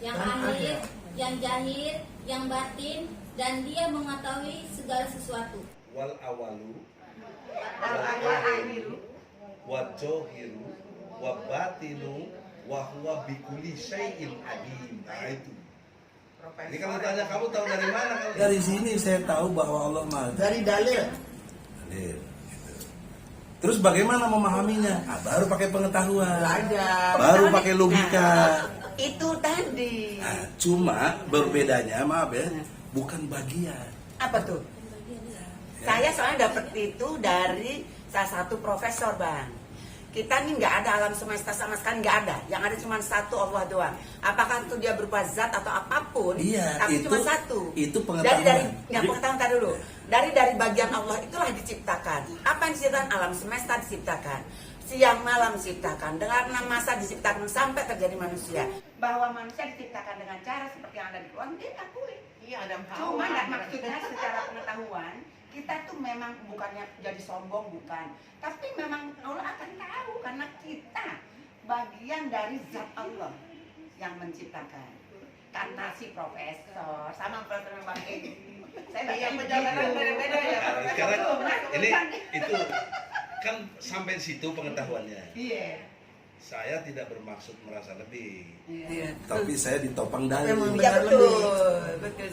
yang akhir, yang zahir, yang batin, dan dia mengetahui segala sesuatu. Wal awalu, Al-akhiru. wa johiru, wa batinu, wa huwa bikuli syai'in alim. Nah itu. Ini kalau tanya kamu tahu dari mana? Dari sini saya tahu bahwa Allah Maha. Dari dalil. Dalil. Terus bagaimana memahaminya? Baru pakai pengetahuan. Baru pakai logika. Itu tadi. Nah, cuma berbedanya, maaf ya, bukan bagian. Apa tuh? Saya soalnya dapat itu dari salah satu profesor bang. Kita nih nggak ada alam semesta sama sekali, nggak ada. Yang ada cuma satu Allah doang. Apakah itu dia berupa zat atau apapun? Iya, tapi itu- cuma satu. itu pengetahuan. Dari yang pengetahuan tadi dulu. Dari bagian Allah itulah diciptakan. Apa yang diciptakan? Alam semesta diciptakan. Siang malam diciptakan. Dengan 6 masa diciptakan sampai terjadi manusia. Bahwa manusia diciptakan dengan cara seperti yang ada di Quran, dia akui. Iya Adam Cuma nggak maksudnya secara pengetahuan kita tuh memang bukannya jadi sombong, bukan, tapi memang Allah akan tahu karena kita bagian dari zat Allah yang menciptakan. Kata si profesor sama profesor Bang Edi, saya baca Yang perjalanan beda-beda ya. Sekarang ini itu kan sampai situ pengetahuannya. Iya. Saya tidak bermaksud merasa lebih, Iya. tapi saya ditopang dalil. Iya betul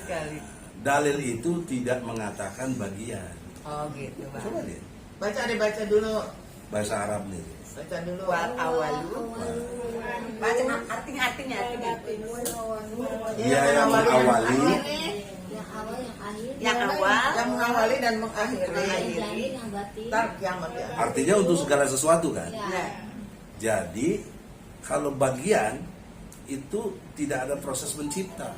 sekali. Dalil itu tidak mengatakan bagian. Oh gitu Bang. Coba lihat Baca dulu. bahasa Arab nih. Baca dulu. Wal awalu. Baca artinya. Dia yang mengawali, Yang awal, yang akhir, Yang awal, Yang mengawali dan mengakhiri. yang zahir, yang batin. Ntar kiamat ya. artinya untuk segala sesuatu kan. Ya. Jadi kalau bagian itu tidak ada proses mencipta.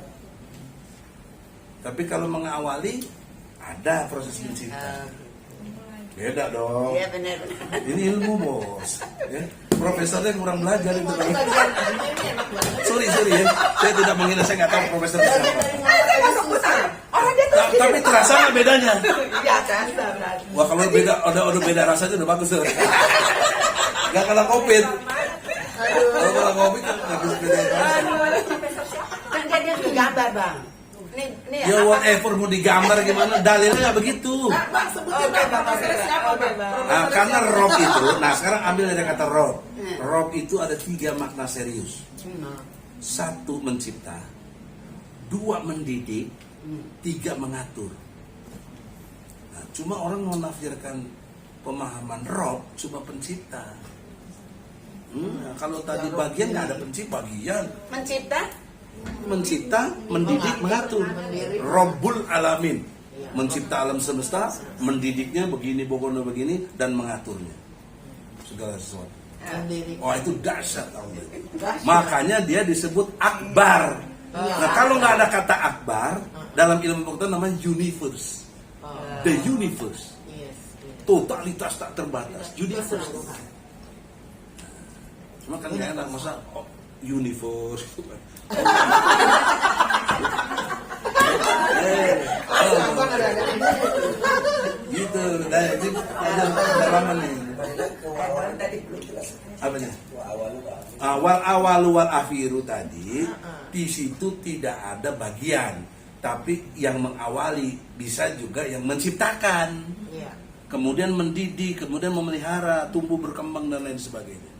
Tapi kalau mengawali ada proses mencipta. Beda dong. Iya benar. Ini ilmu bos. Ya. profesornya kurang belajar itu. Ini enak banget. Sorry ya, saya tidak mengira, saya nggak tahu profesor siapa. Saya masuk pusat. Orang dia tuh Tapi terasa nggak bedanya? ya terasa berarti. Wah kalau beda, udah beda rasanya udah bagus tuh. Gak kena covid. Kalau kena covid kan nggak bisa beda rasa. Kan dia gambar bang. Nih Ya whatever mau digambar gimana, dalilnya nggak begitu. Bang, sebutin bang, profesor siapa bang? Nah, karena rob itu, nah sekarang ambil dari kata rob. Rob itu ada 3 makna serius. 1 mencipta, 2 mendidik, 3 mengatur. Nah, cuma orang menafsirkan pemahaman rob cuma pencipta. Nah, kalau tadi bagian nggak ada pencipta, bagian mencipta, mendidik, mengatur. Robbul alamin, mencipta alam semesta, mendidiknya begini, pokoknya begini, dan mengaturnya segala sesuatu. Oh itu dahsyat Allah. Makanya dia disebut akbar. Nah kalau nggak ada kata akbar dalam ilmu pengetahuan namanya universe. The universe, totalitas tak terbatas, universe. Cuma kan nggak enak masa universe. Gitu, itu dalaman nih. Apanya? Awal wal akhiru tadi di situ tidak ada bagian, tapi yang mengawali bisa juga yang menciptakan, kemudian mendidik, kemudian memelihara, tumbuh berkembang dan lain sebagainya.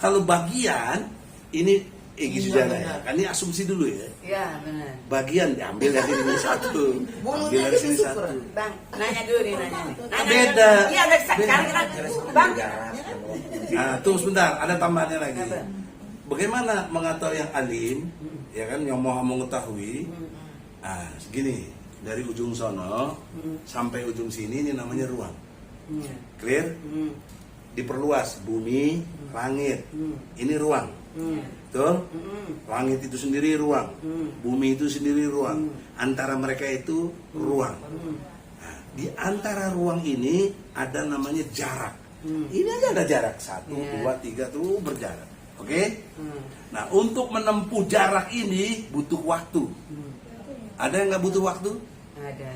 Kalau bagian ini gitu ya. Kan ini asumsi dulu ya. Iya benar. Bagian diambil dari sini 1. Ambil dari sini 1. Bang, nanya dulu nih nanya. Beda. Iya ada sekarang kita bang. Nah, tunggu sebentar, ada tambahannya lagi. Bagaimana mengetahui yang alim, ya kan, yang maha mengetahui? Ah, segini, dari ujung sono sampai ujung sini ini namanya ruang. Clear? Diperluas bumi, langit. Ini ruang. Betul? Langit itu sendiri ruang, bumi itu sendiri ruang, antara mereka itu ruang. Nah, di antara ruang ini ada namanya jarak. Ini aja ada jarak 1, 2, 3 tuh berjarak. Oke? Nah untuk menempuh jarak ini butuh waktu. Ada yang nggak butuh waktu? Ada.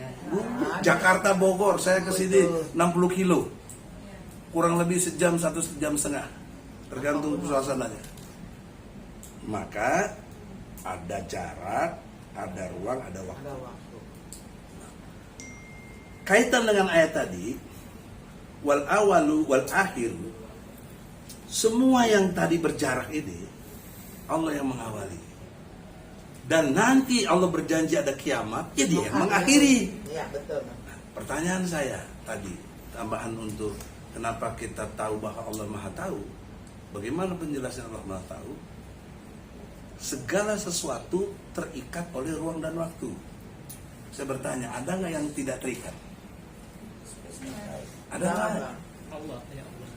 Jakarta Bogor, saya ke sini 60 kilo, kurang lebih sejam, 1,5 jam, tergantung suasananya. Maka ada jarak, ada ruang, ada waktu. Kaitan dengan ayat tadi, wal awalu wal akhiru, semua yang tadi berjarak ini Allah yang mengawali. Dan nanti Allah berjanji ada kiamat, ya dia yang mengakhiri. Iya, betul. Nah, pertanyaan saya tadi, tambahan untuk kenapa kita tahu bahwa Allah Maha Tahu. Bagaimana penjelasan Allah Maha Tahu? Segala sesuatu terikat oleh ruang dan waktu. Saya bertanya, ada nggak yang tidak terikat? Ada nggak? Allah, ya Allah.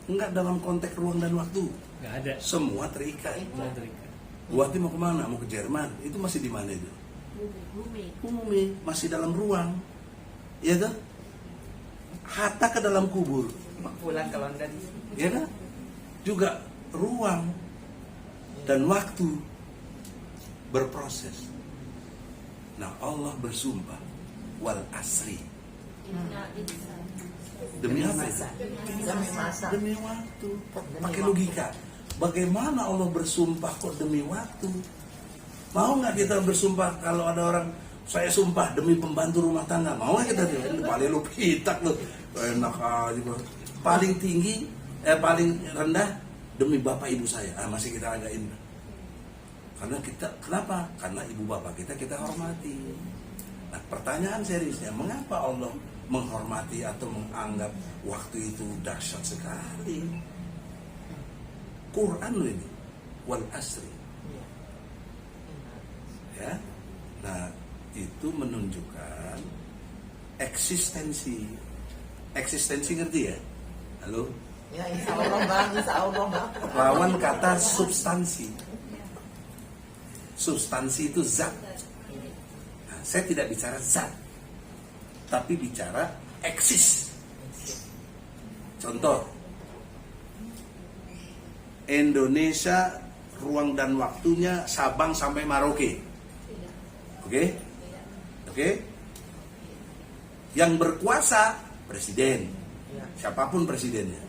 Enggak dalam konteks ruang dan waktu. Nggak ada. Semua terikat. Semua terikat. Buatnya mau kemana? Mau ke Jerman? Itu masih di mana itu? Bumi. Masih dalam ruang. Iya kan? Hatta ke dalam kubur. Pulang ke London. Iya kan? Juga ruang dan waktu berproses. Nah Allah bersumpah wal asri. Demi apa? Demi waktu. Pakai logika. Bagaimana Allah bersumpah kok demi waktu? Mau nggak kita bersumpah kalau ada orang, saya sumpah demi pembantu rumah tangga? Mau nggak kita? Paling lu pitak lu. Enak aja. Paling tinggi, paling rendah demi bapak ibu saya. Masih kita adain. Karena kita, kenapa? Karena ibu bapak kita hormati. Nah pertanyaan seriusnya, mengapa Allah menghormati atau menganggap waktu itu dahsyat sekali? Quran loh ini, wal asri. Ya, nah itu menunjukkan eksistensi. Eksistensi ngerti ya? Halo? Ya, insya Allah bang, insya Allah bang. Lawan kata substansi. Substansi itu zat. Nah, saya tidak bicara zat, tapi bicara eksis. Contoh, Indonesia ruang dan waktunya Sabang sampai Merauke. Oke? Oke? Yang berkuasa presiden. Siapapun presidennya.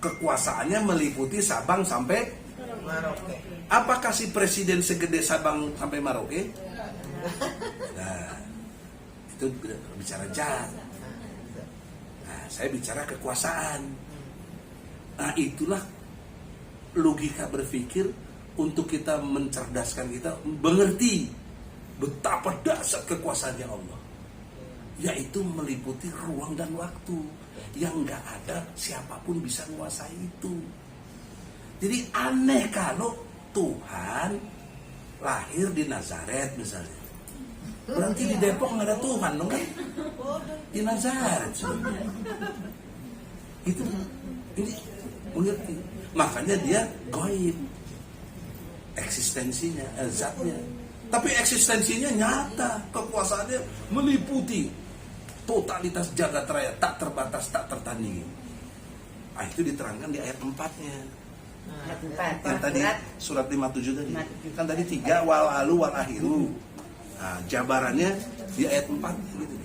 Kekuasaannya meliputi Sabang sampai Merauke. Apakah si presiden segede Sabang sampai Merauke? Nah, itu bicara jahat. Nah, saya bicara kekuasaan. Nah, itulah logika berpikir untuk kita mencerdaskan kita mengerti betapa dahsyat kekuasaannya Allah, yaitu meliputi ruang dan waktu yang nggak ada siapapun bisa menguasai itu. Jadi aneh kalau Tuhan lahir di Nazaret misalnya, berarti di Depok nggak ada Tuhan dong kan? Di Nazaret sebenarnya. Itu ini mengerti. Makanya dia gaib, eksistensinya, zatnya. Tapi eksistensinya nyata, kekuasaannya meliputi totalitas jagat raya, tak terbatas, tak tertandingi. Ah, itu diterangkan di ayat 4-nya. Yang tadi surat 57 tadi. Kan tadi 3 wal alu wal akhiru. Nah, jabarannya di ayat 4 gitu.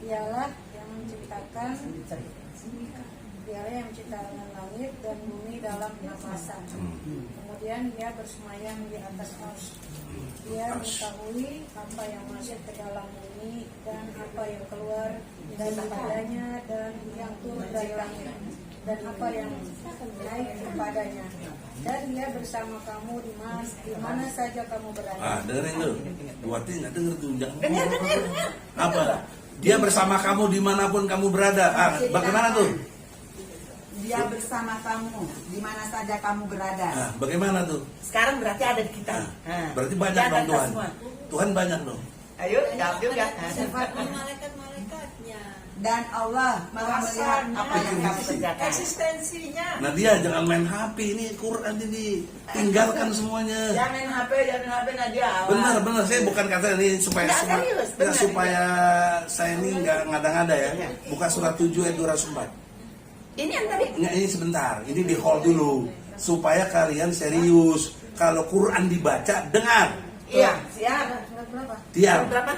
Dialah yang menciptakan langit dan bumi dalam nafasan. Kemudian dia bersemayam di atas arsy. Dia mengetahui apa yang masuk ke dalam bumi dan apa yang keluar daripadanya dan yang turun dari langit dan apa yang naik kepadanya. Dan dia bersama kamu di mana saja kamu berada. Ah, dengerin tuh. Buatnya nggak denger tuh, jangan. Apa? Dia bersama kamu dimanapun kamu berada. Ah, bagaimana tuh? Dia bersama kamu di mana saja kamu berada. Nah, bagaimana tuh? Sekarang berarti ada di kita. Berarti banyak dong Tuhan. Tuhan banyak dong. Ayo, jawab juga. Sifatnya malaikat-malaikatnya. Dan Allah maha melihat apa yang kamu kerjakan. Eksistensinya. Nah dia jangan main HP, ini Quran ini tinggalkan semuanya. Jangan HP Nadia. Benar, saya bukan kata ini supaya Nggak, serius, benar. supaya saya ini nggak ngada-ngada ya. Buka surat 7 ayat 204. Ini yang tadi. Nggak, ini sebentar, ini di hold dulu supaya kalian serius. Kalau Quran dibaca, dengar. Iya, siap. Diam. Berapa?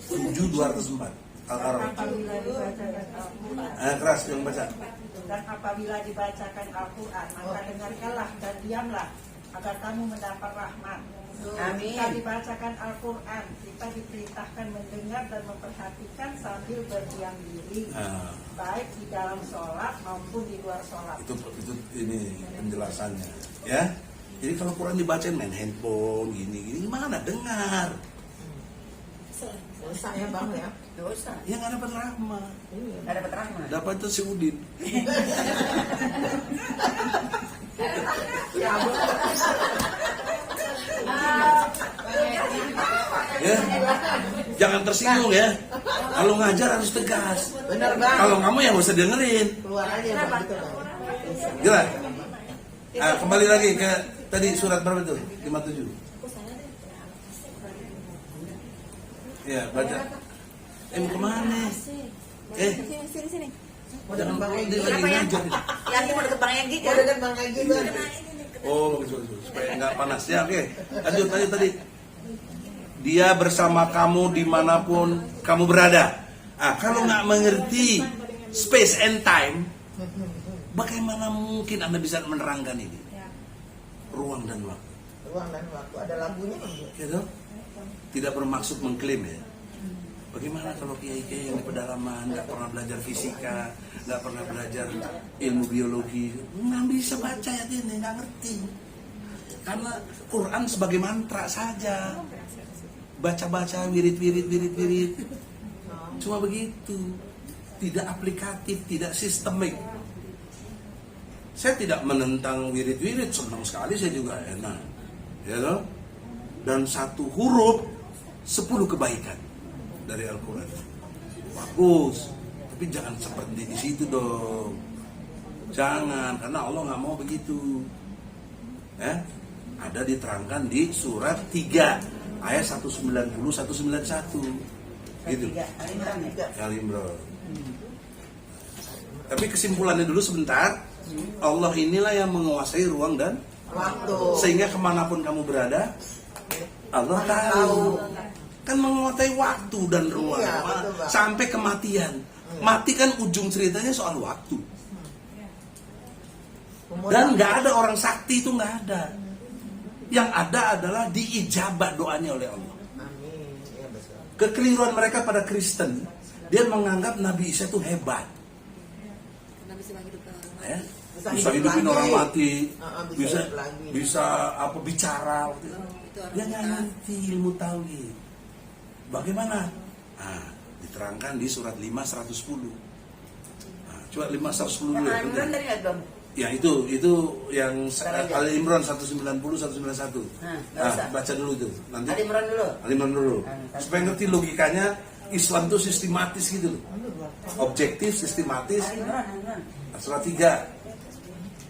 7 204 Al-Araf. Apabila dibacakan Al-Quran. Keras yang baca. Dan apabila dibacakan Al-Quran, maka dengarkanlah dan diamlah agar kamu mendapat rahmat. Amin. Jika dibacakan Al-Quran, kita diperintahkan mendengar dan memperhatikan sambil berdiam diri, baik di dalam sholat maupun di luar sholat. Itu ini penjelasannya, ya. Jadi kalau Quran dibacain main handphone gini mana dengar? Dosa ya Bang ya. Dosa. Ya nggak dapat rahmat. Nggak dapat rahmat. Dapat tuh si Udin. Ya, jangan tersinggung ya. Kalau ngajar harus tegas. Benar Bang. Kalau kamu yang usah dengerin. Keluar aja Bang gitu Bang. Jelas. Kembali lagi ke tadi surat berapa tuh? 57. Ya, baca. Mau kemana? Sini. Jangan Bang dia Egy. lagi ngajar. Yang mau deket Bang Egy Mau kan? dekat Bang Egy Bang. Oh, bagus. Supaya nggak panas. Ya, oke. Lanjut tadi. Dia bersama kamu dimanapun kamu berada. Kalau nggak mengerti space and time, bagaimana mungkin Anda bisa menerangkan ini? Ruang dan waktu. Ruang dan waktu. Ada lagunya Bang. Gitu? Tidak bermaksud mengklaim ya. Bagaimana kalau kiai-kiai yang di pedalaman nggak pernah belajar fisika, nggak pernah belajar ilmu biologi, nggak bisa baca ya ini, nggak ngerti. Karena Quran sebagai mantra saja, baca-baca wirid. Cuma begitu, tidak aplikatif, tidak sistemik. Saya tidak menentang wirid-wirid, senang sekali saya juga enak, ya toh? Dan satu huruf 10 kebaikan dari Al-Quran. Bagus, tapi jangan seperti di situ dong. Jangan, karena Allah nggak mau begitu. Ada diterangkan di surat 3 ayat 190 191. Gitu. Ali Imran. Tapi kesimpulannya dulu sebentar. Allah inilah yang menguasai ruang dan Waktu. sehingga kemanapun kamu berada, Allah tahu. Kan menguasai waktu dan ruang. Iya, betul, Pak. Sampai kematian. Mati kan ujung ceritanya soal waktu. Dan nggak ada orang sakti, itu nggak ada. Yang ada adalah diijabah doanya oleh Allah. Amin. Ya, betul. Kekeliruan mereka pada Kristen, dia menganggap Nabi Isa itu hebat. Ya? Bisa hidupin orang mati, bisa bisa apa bicara. Dia nggak ngerti ilmu tauhid. Bagaimana? Nah, diterangkan di surat 5:110. Nah, coba 5:110 dulu. Ya itu yang Ali Imran 190 191. Nah, baca dulu itu. Nanti Ali Imran dulu. Supaya ngerti logikanya Islam itu sistematis gitu loh. Objektif, sistematis. Surat 3.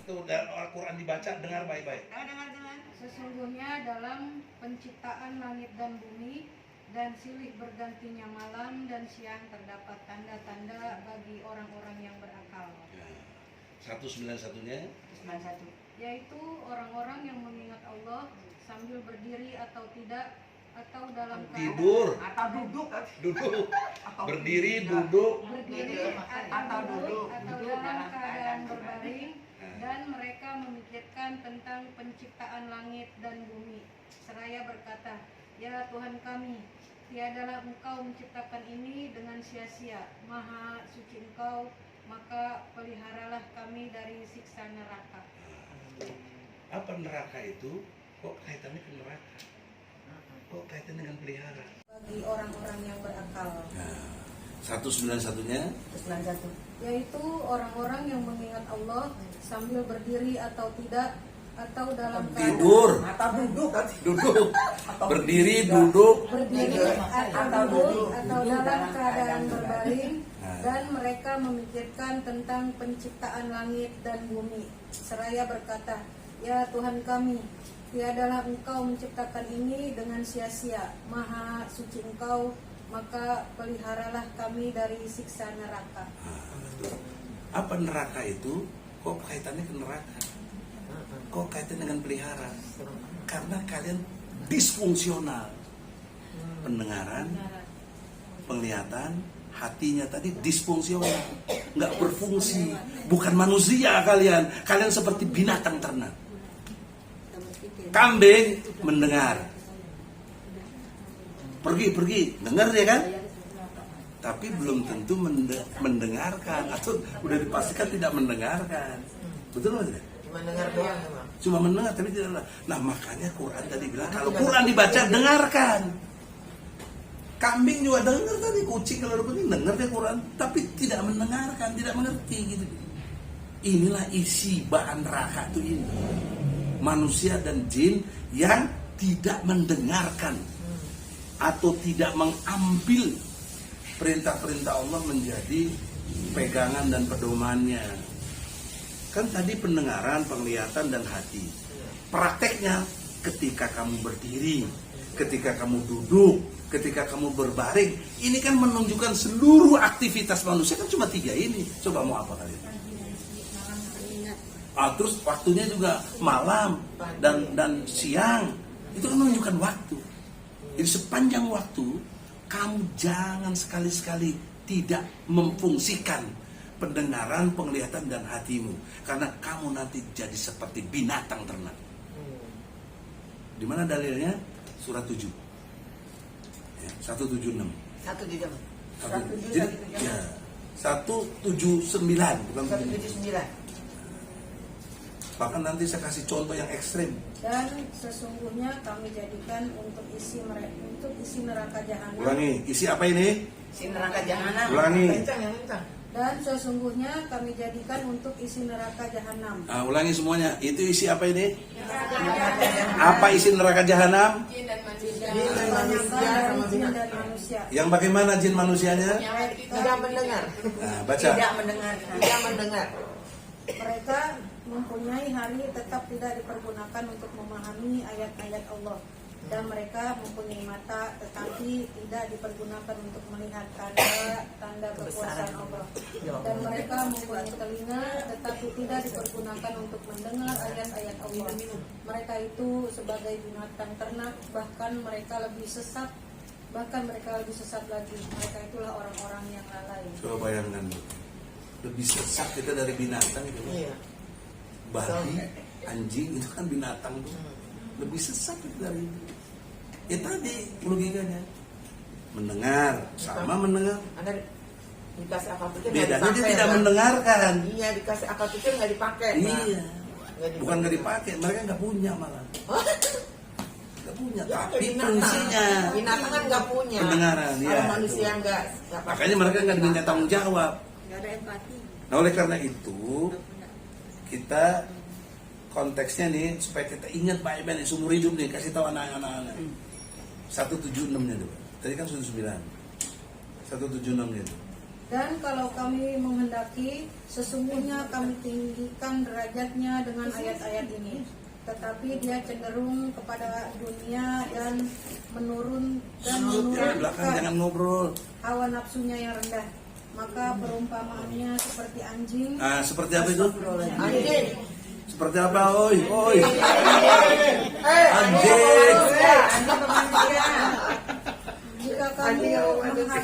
Itu Al-Qur'an dibaca, dengar baik-baik. Sesungguhnya dalam penciptaan langit dan bumi dan silih bergantinya malam dan siang terdapat tanda-tanda bagi orang-orang yang berakal. 191-nya, Yaitu orang-orang yang mengingat Allah sambil berdiri atau tidak, atau dalam tidur, Atau duduk. duduk, berdiri, duduk. berdiri atau duduk atau Duduk dalam keadaan berbaring. berbaring, dan mereka memikirkan tentang penciptaan langit dan bumi seraya berkata, ya Tuhan kami, tiadalah Engkau menciptakan ini dengan sia-sia, maha suci Engkau, maka peliharalah kami dari siksa neraka. Apa neraka itu? Kok kaitannya ke neraka? Kok kaitannya dengan pelihara? Bagi orang-orang yang berakal, Nah, 191-nya, yaitu orang-orang yang mengingat Allah sambil berdiri atau tidak, atau dalam tidur, Atau duduk. duduk, berdiri, duduk. berdiri atau duduk atau dalam keadaan berbaring, dan mereka memikirkan tentang penciptaan langit dan bumi seraya berkata, ya Tuhan kami, tiadalah Engkau menciptakan ini dengan sia-sia, maha suci Engkau, maka peliharalah kami dari siksa neraka. Apa neraka itu? Kok kaitannya ke neraka? Kok kaitannya dengan pelihara? Karena kalian disfungsional. Pendengaran, penglihatan, hatinya tadi disfungsional, nggak berfungsi. Bukan manusia kalian. Kalian seperti binatang ternak. Kambing mendengar, pergi, dengar ya kan? Tapi belum tentu mendengarkan, atau udah dipastikan tidak mendengarkan. Betul nggak? Mendengar doang ya, Bang. Cuma mendengar tapi tidak. Nah makanya Quran tadi bilang kalau Quran dibaca dengarkan. Kambing juga dengar tadi, kucing kalau ada penting dengar dia Quran, tapi tidak mendengarkan, tidak mengerti gitu. Inilah isi bahan neraka itu ini. Manusia dan jin yang tidak mendengarkan atau tidak mengambil perintah-perintah Allah menjadi pegangan dan pedomannya. Kan tadi pendengaran, penglihatan, dan hati. Prakteknya ketika kamu berdiri, ketika kamu duduk, ketika kamu berbaring, ini kan menunjukkan seluruh aktivitas manusia kan cuma 3 ini. Coba mau apa kalian? Terus waktunya juga malam dan siang. Itu kan menunjukkan waktu. Jadi sepanjang waktu kamu jangan sekali-sekali tidak memfungsikan pendengaran, penglihatan, dan hatimu, karena kamu nanti jadi seperti binatang ternak. Di mana dalilnya? Surat 7. Ya, 176. 176. Jadi, ya, 179 bukan 179. Bahkan nanti saya kasih contoh yang ekstrim. Dan sesungguhnya kami jadikan untuk isi neraka jahanam. Ulangi, isi apa ini? Si neraka jahanam. Ulangi. Kencang ya, kencang. Dan sesungguhnya kami jadikan untuk isi neraka jahanam. Ulangi semuanya. Itu isi apa ini? Apa isi neraka jahanam? Jin dan manusia. Jin dan manusia sama Jin binatang. dan manusia. Yang bagaimana jin manusianya? Tidak mendengar. Nah, baca. Tidak mendengar. Tidak mendengar. Mereka mempunyai hari tetap tidak dipergunakan untuk memahami ayat-ayat Allah. Dan mereka mempunyai mata tetapi tidak dipergunakan untuk melihat tanda kekuasaan Allah. Dan mereka mempunyai telinga tetapi tidak dipergunakan untuk mendengar ayat-ayat Allah. Mereka itu sebagai binatang ternak, bahkan mereka lebih sesat lagi. Mereka itulah orang-orang yang lalai. Coba bayangkan, lebih sesat kita dari binatang itu. Iya. Babi, anjing itu kan binatang tuh. Lebih sesat kita dari itu. Ya tadi logikanya mendengar sama mendengar. Anda dikasih akal pikir nggak Bedanya dia dipakai, tidak Bang. mendengarkan. Iya, dikasih akal pikir nggak dipakai, Bang. Iya. Nggak dipakai. Bukan nggak dipakai, mereka nggak punya malah. Nggak punya. Ya, Tapi kayak binatang. fungsinya Binatang kan nggak punya. pendengaran. Kalau Ya, manusia betul. nggak Makanya mereka nggak diminta tanggung jawab. Nggak ada empati. Nah oleh karena itu kita konteksnya nih supaya kita ingat baik-baik nih, seumur hidup nih, kasih tahu anak-anak. 176-nya dulu. Tadi kan sudah 9. 176-nya dulu. Dan kalau kami menghendaki, sesungguhnya kami tinggikan derajatnya dengan ayat-ayat ini. Tetapi dia cenderung kepada dunia dan menurut Di belakang jangan ngobrol. hawa nafsunya yang rendah. Maka perumpamaannya seperti anjing. Ah, seperti apa itu? Anjing. Seperti apa? Oi, oi. Anjing. Jika kamu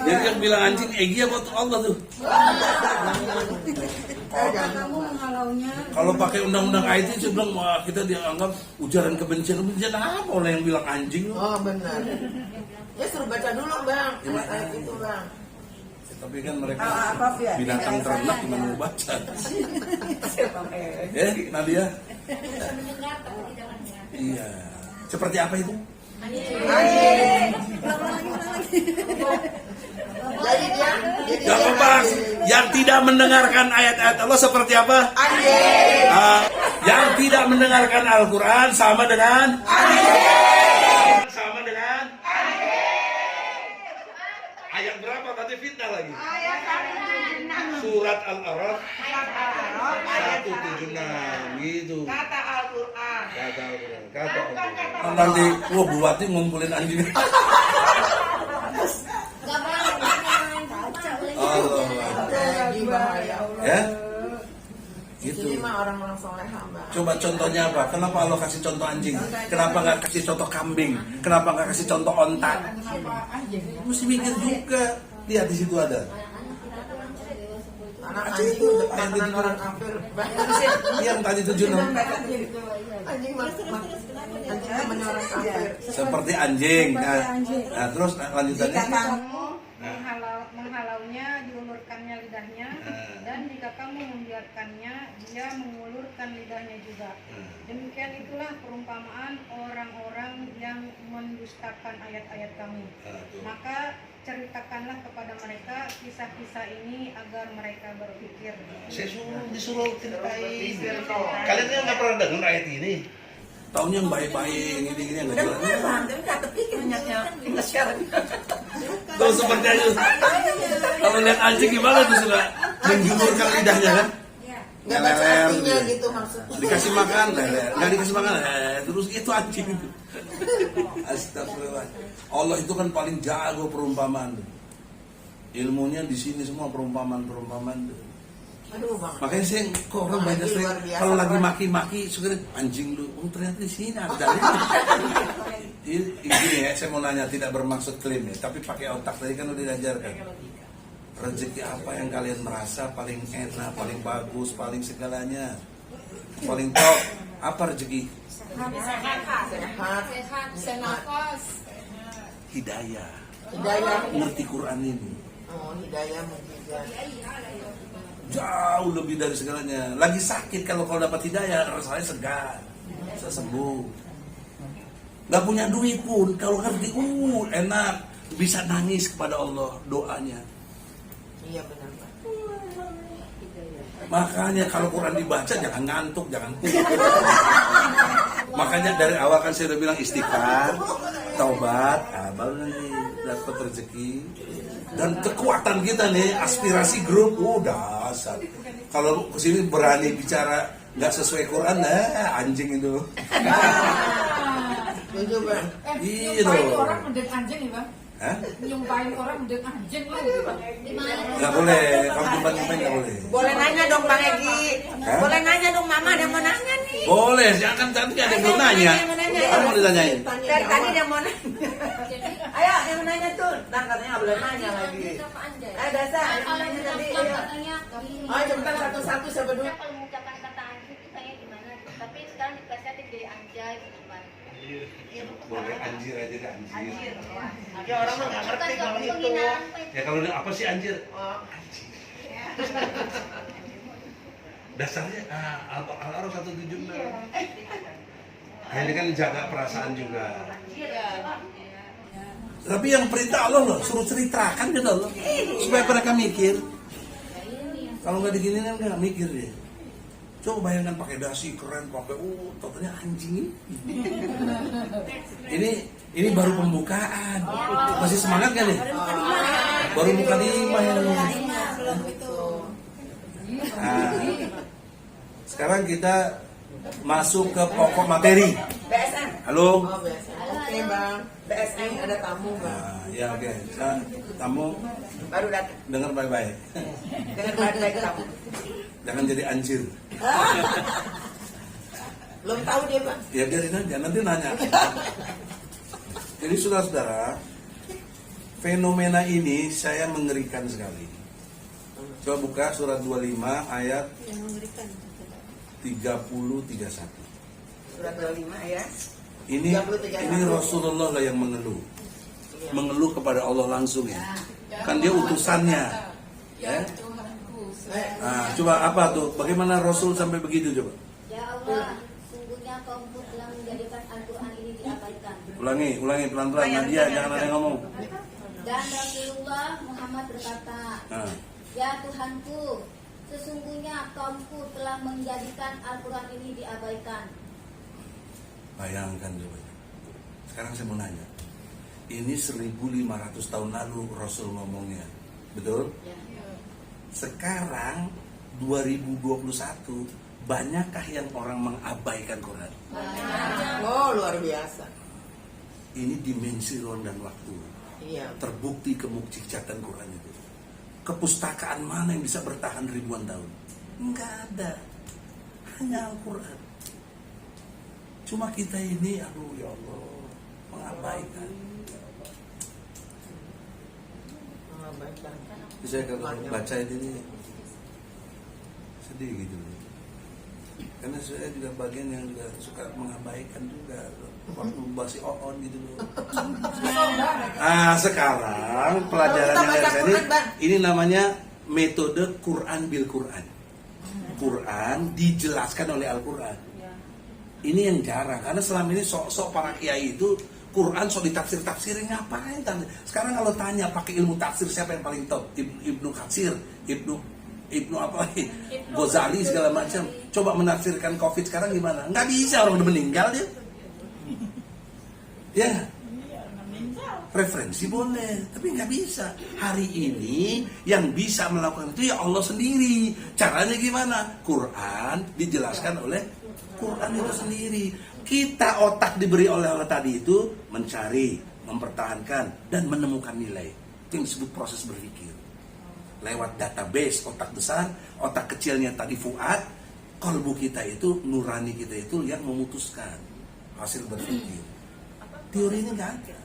Jadi yang bilang anjing Egi apa tuh Allah tuh? kamu menghalaunya, Kalau pakai undang-undang IT saya bilang wah kita dianggap ujaran kebencian. Kebencian apa oleh yang bilang anjing? Oh, benar. Ya suruh baca dulu, Bang. Gimana? Ayat itu, Bang. Tapi kan mereka Maaf ya. binatang ternak gimana mau baca? Siapa Ya, Nadia? Bisa mendengar tapi tidak mendengar. Iya. Seperti apa itu? Anjing. Jadi dia Jangan Bang, yang tidak mendengarkan ayat-ayat Allah seperti apa? anjing. Yang tidak mendengarkan Al-Quran sama dengan sama dengan ayat berapa? Tadi fitnah lagi. Surat Al-Araf 176 gitu. Kata Al-Qur'an. Kata Al-Quran, kata Al-Quran. Nanti gua buatin ngumpulin anjing. Gak boleh main baca, boleh Allah. Lagi bahaya. Ya? Ini Gitu. mah orang-orang soleh, Bang. Coba contohnya apa? Kenapa Allah kasih contoh anjing? Kenapa nggak kasih contoh kambing? Kenapa nggak kasih contoh onta? Mesti mikir juga. Lihat di situ ada. Anak anjing udah makanan orang kafir. Yang tadi 76 Anjing anjing temannya orang kafir. seperti anjing. Nah, terus lanjutannya. kamu menghalaunya, diulurkannya lidahnya, dan jika kamu membiarkannya, dia mengulurkan lidahnya juga. Demikian itulah perumpamaan orang-orang yang mendustakan ayat-ayat kami. Maka ceritakanlah kepada mereka kisah-kisah ini agar mereka berpikir. Saya disuruh ceritain. Kalian yang nggak pernah dengar ayat ini? Tahunnya yang baik-baik, gini-gini yang nggak jelas. Tapi kata pikirnya tinggal share. Tuh seperti aja. Kalau lihat anjing gimana tuh suka menjulurkan lidahnya kan? Nggak baca Leler artinya gitu. gitu maksudnya. Dikasih makan, leler. Nggak dikasih makan, terus itu anjing itu. Astagfirullah. Allah itu kan paling jago perumpamaan. Ilmunya di sini semua perumpamaan. Aduh, Bang. Makanya saya kok orang banyak Lagi sering luar biasa, kalau lagi Bang. maki-maki suka anjing lu. Oh ternyata di sini ada. Ini ya saya mau nanya, tidak bermaksud klaim ya, tapi pakai otak tadi kan udah diajarkan. Rezeki apa yang kalian merasa paling enak, paling bagus, paling segalanya, paling top? Apa rezeki? Sehat. Hidayah. Hidayah. Ngerti Quran ini. Oh, hidayah mujizat. Jauh lebih dari segalanya. Lagi sakit kalau dapat hidayah rasanya segar, bisa sembuh. Gak punya duit pun kalau ngerti, enak, bisa nangis kepada Allah doanya. Iya benar, Pak. Makanya kalau Quran dibaca jangan ngantuk, jangan pukul. Makanya dari awal kan saya udah bilang istighfar, taubat, baru nanti dapat rezeki. Dan kekuatan kita nih, aspirasi grup, dasar. Kalau kesini berani bicara nggak sesuai Quran, anjing itu. Setuju, Bang. Iya nyumpain dong. orang mendek anjing ya bang, Hah? nyumpain orang mendek anjing lu gitu bang. Nggak boleh, kalau nyumpain nggak boleh. Boleh nanya dong Bang Egi. Hah? Boleh nanya dong Mama, ada yang mau nanya nih. Boleh, jangan cantik ada yang belum nanya. Apa mau ditanyain? Dari tadi dia mau nanya. Ayo, yang mau nanya tuh. Ntar katanya nggak boleh nanya lagi. Ayo dasar, yang mau nanya tadi. Oh, cepetan satu-satu siapa dulu? Kalau mengucapkan kata anjing itu kayak gimana? Tapi sekarang diplesetin jadi anjay gitu kan. Boleh anjir aja deh, anjir. Ya orang mah nggak ngerti kalau itu. Ya kalau apa sih anjir? Oh, Dasarnya Al-Araf 176. Ini kan jaga perasaan juga. Tapi yang perintah Allah loh, suruh ceritakan gitu loh, supaya mereka mikir. Kalau nggak diginin kan nggak mikir dia. Coba bayangkan pakai dasi keren, pakai totalnya anjing ini baru pembukaan, masih semangat kan nih? Baru buka 5 ya. Nah, sekarang kita masuk ke pokok materi. BSM. Halo. oh biasa. Oke, Bang. BSM ada tamu, Bang. Nah, ya oke. Tamu Baru datang. dengar baik-baik. Dengan baik-baik kamu. Jangan jadi anjir. Belum tahu dia, Bang. Ya biarin aja, nanti nanya. Jadi saudara-saudara, fenomena ini saya mengerikan sekali. Coba buka surat 25 ayat 30-31. Surat 25 ya. Ini Rasulullah lah yang mengeluh. Mengeluh kepada Allah langsung ya. Kan dia utusannya. Ya. Nah, coba apa tuh? Bagaimana Rasul sampai begitu coba? Ya Allah, sungguhnya kaumku telah menjadikan Al-Quran ini diabaikan. Ulangi pelan-pelan. Nadia jangan ada yang ngomong. Dan Rasulullah Muhammad berkata, Nah, ya Tuhanku, sesungguhnya kaumku telah menjadikan Al-Quran ini diabaikan. bayangkan coba. Sekarang saya mau nanya. Ini 1500 tahun lalu Rasul ngomongnya. Betul? Sekarang 2021 banyakkah yang orang mengabaikan Quran? Oh, luar biasa. Ini dimensi ruang dan waktu. Iya. Terbukti kemukjizatan Quran itu. Kepustakaan mana yang bisa bertahan ribuan tahun? Enggak ada. Hanya Al-Quran. Cuma kita ini, aduh ya Allah, mengabaikan. Saya kalau baca ini sedih gitu. Karena saya juga bagian yang juga suka mengabaikan juga waktu masih on gitu loh. Sekarang pelajaran yang dari sini ini namanya metode Quran bil Quran. Quran dijelaskan oleh Al-Quran. Ini yang jarang karena selama ini sok-sok para kiai itu Quran sok ditafsir-tafsirin ngapain? Sekarang kalau tanya pakai ilmu tafsir siapa yang paling top? Ibnu Katsir, Ibnu apa lagi? Ghazali segala macam. Coba menafsirkan Covid sekarang gimana? Nggak bisa, orang udah meninggal dia. Ya. Referensi boleh, tapi nggak bisa. Hari ini yang bisa melakukan itu ya Allah sendiri. Caranya gimana? Quran dijelaskan oleh Quran itu sendiri. Kita otak diberi oleh Allah tadi itu mencari, mempertahankan dan menemukan nilai. Itu yang disebut proses berpikir. Lewat database otak besar, otak kecilnya tadi fuad, kalbu kita itu, nurani kita itu yang memutuskan hasil berpikir. Teorinya nggak ada.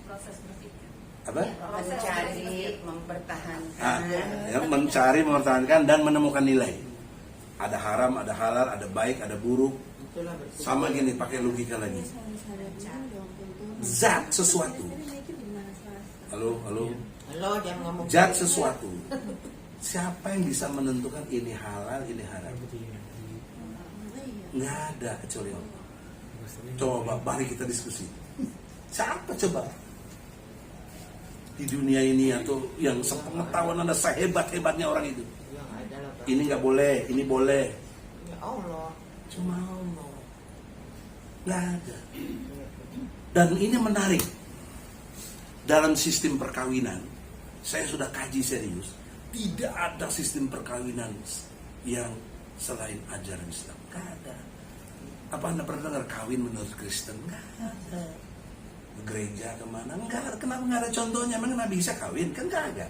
Proses berpikir. Apa? Mencari, mempertahankan. Mencari, mempertahankan dan menemukan nilai. Ada haram, ada halal, ada baik, ada buruk. Sama gini, pakai logika lagi. Zat sesuatu. Halo. Halo, jangan ngomong. Zat sesuatu. Siapa yang bisa menentukan ini halal, ini haram? Nggak ada kecuali Allah. Coba, mari kita diskusi. Siapa coba? Di dunia ini atau yang sepengetahuan Anda sehebat-hebatnya orang itu. Ini nggak boleh, ini boleh. Ya Allah. Cuma Allah. Nggak ada. Dan ini menarik. Dalam sistem perkawinan, saya sudah kaji serius. Tidak ada sistem perkawinan yang selain ajaran Islam. Nggak ada. Apa Anda pernah dengar kawin menurut Kristen? Enggak ada. Gereja kemana? Enggak. Kenapa nggak ada contohnya? Memang Nabi Isa kawin? Kan nggak ada.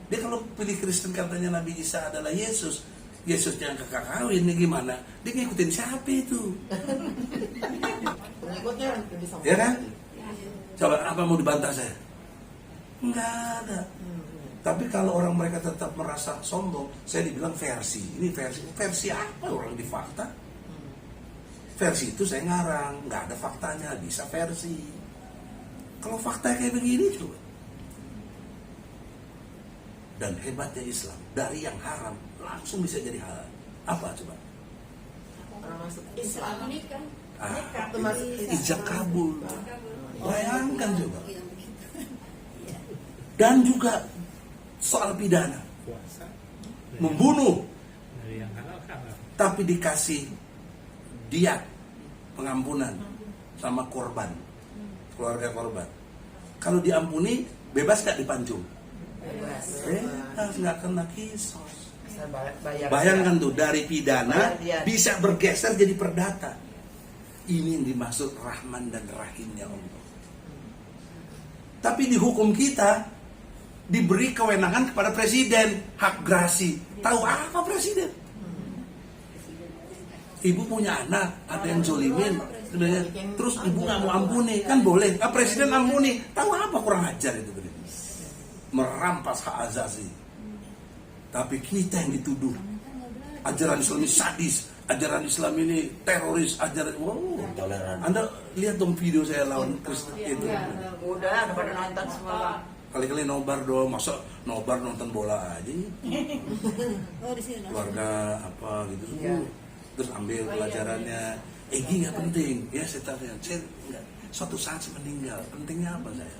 Dia kalau pilih Kristen katanya Nabi Isa adalah Yesus. Yesus yang kakak kawin nih gimana? Dia ngikutin siapa itu? Pengikutnya Ya kan? Coba apa mau dibantah saya? Enggak ada. Tapi kalau orang mereka tetap merasa sombong, saya dibilang versi. Ini versi apa orang di fakta? Versi itu saya ngarang, nggak ada faktanya, bisa versi. Kalau fakta kayak begini coba. Dan hebatnya Islam, dari yang haram langsung bisa jadi halal. Apa coba? orang masuk Islam. Menikah. Itu masuk Ijab kabul. Bayangkan coba. Dan juga soal pidana, Puasa. membunuh, Dari yang halal. tapi dikasih diat, pengampunan sama korban, keluarga korban. Kalau diampuni, bebas gak dipancung? Bebas. Bebas, nggak kena kisos. Bayar. Bayangkan tuh, dari pidana Bayar diat. bisa bergeser jadi perdata. Ini yang dimaksud Rahman dan Rahimnya Allah. Tapi di hukum kita diberi kewenangan kepada presiden, hak grasi. Tahu apa presiden? Ibu punya anak, ada yang zolimin, terus ibu nggak mau ampuni, kan boleh? Presiden ampuni, tahu apa kurang ajar itu? Merampas hak asasi. Tapi kita yang dituduh, ajaran Islam ini sadis, ajaran Islam ini teroris, ajaran Anda lihat dong video saya lawan Kristen itu. Udah pada nonton semua. Kali-kali nobar dong, masa nobar nonton bola aja? Oh, di sini. Keluarga apa gitu. Terus ambil pelajarannya. Egi nggak penting, ya saya tanya. Saya nggak, suatu saat saya meninggal, pentingnya apa saya?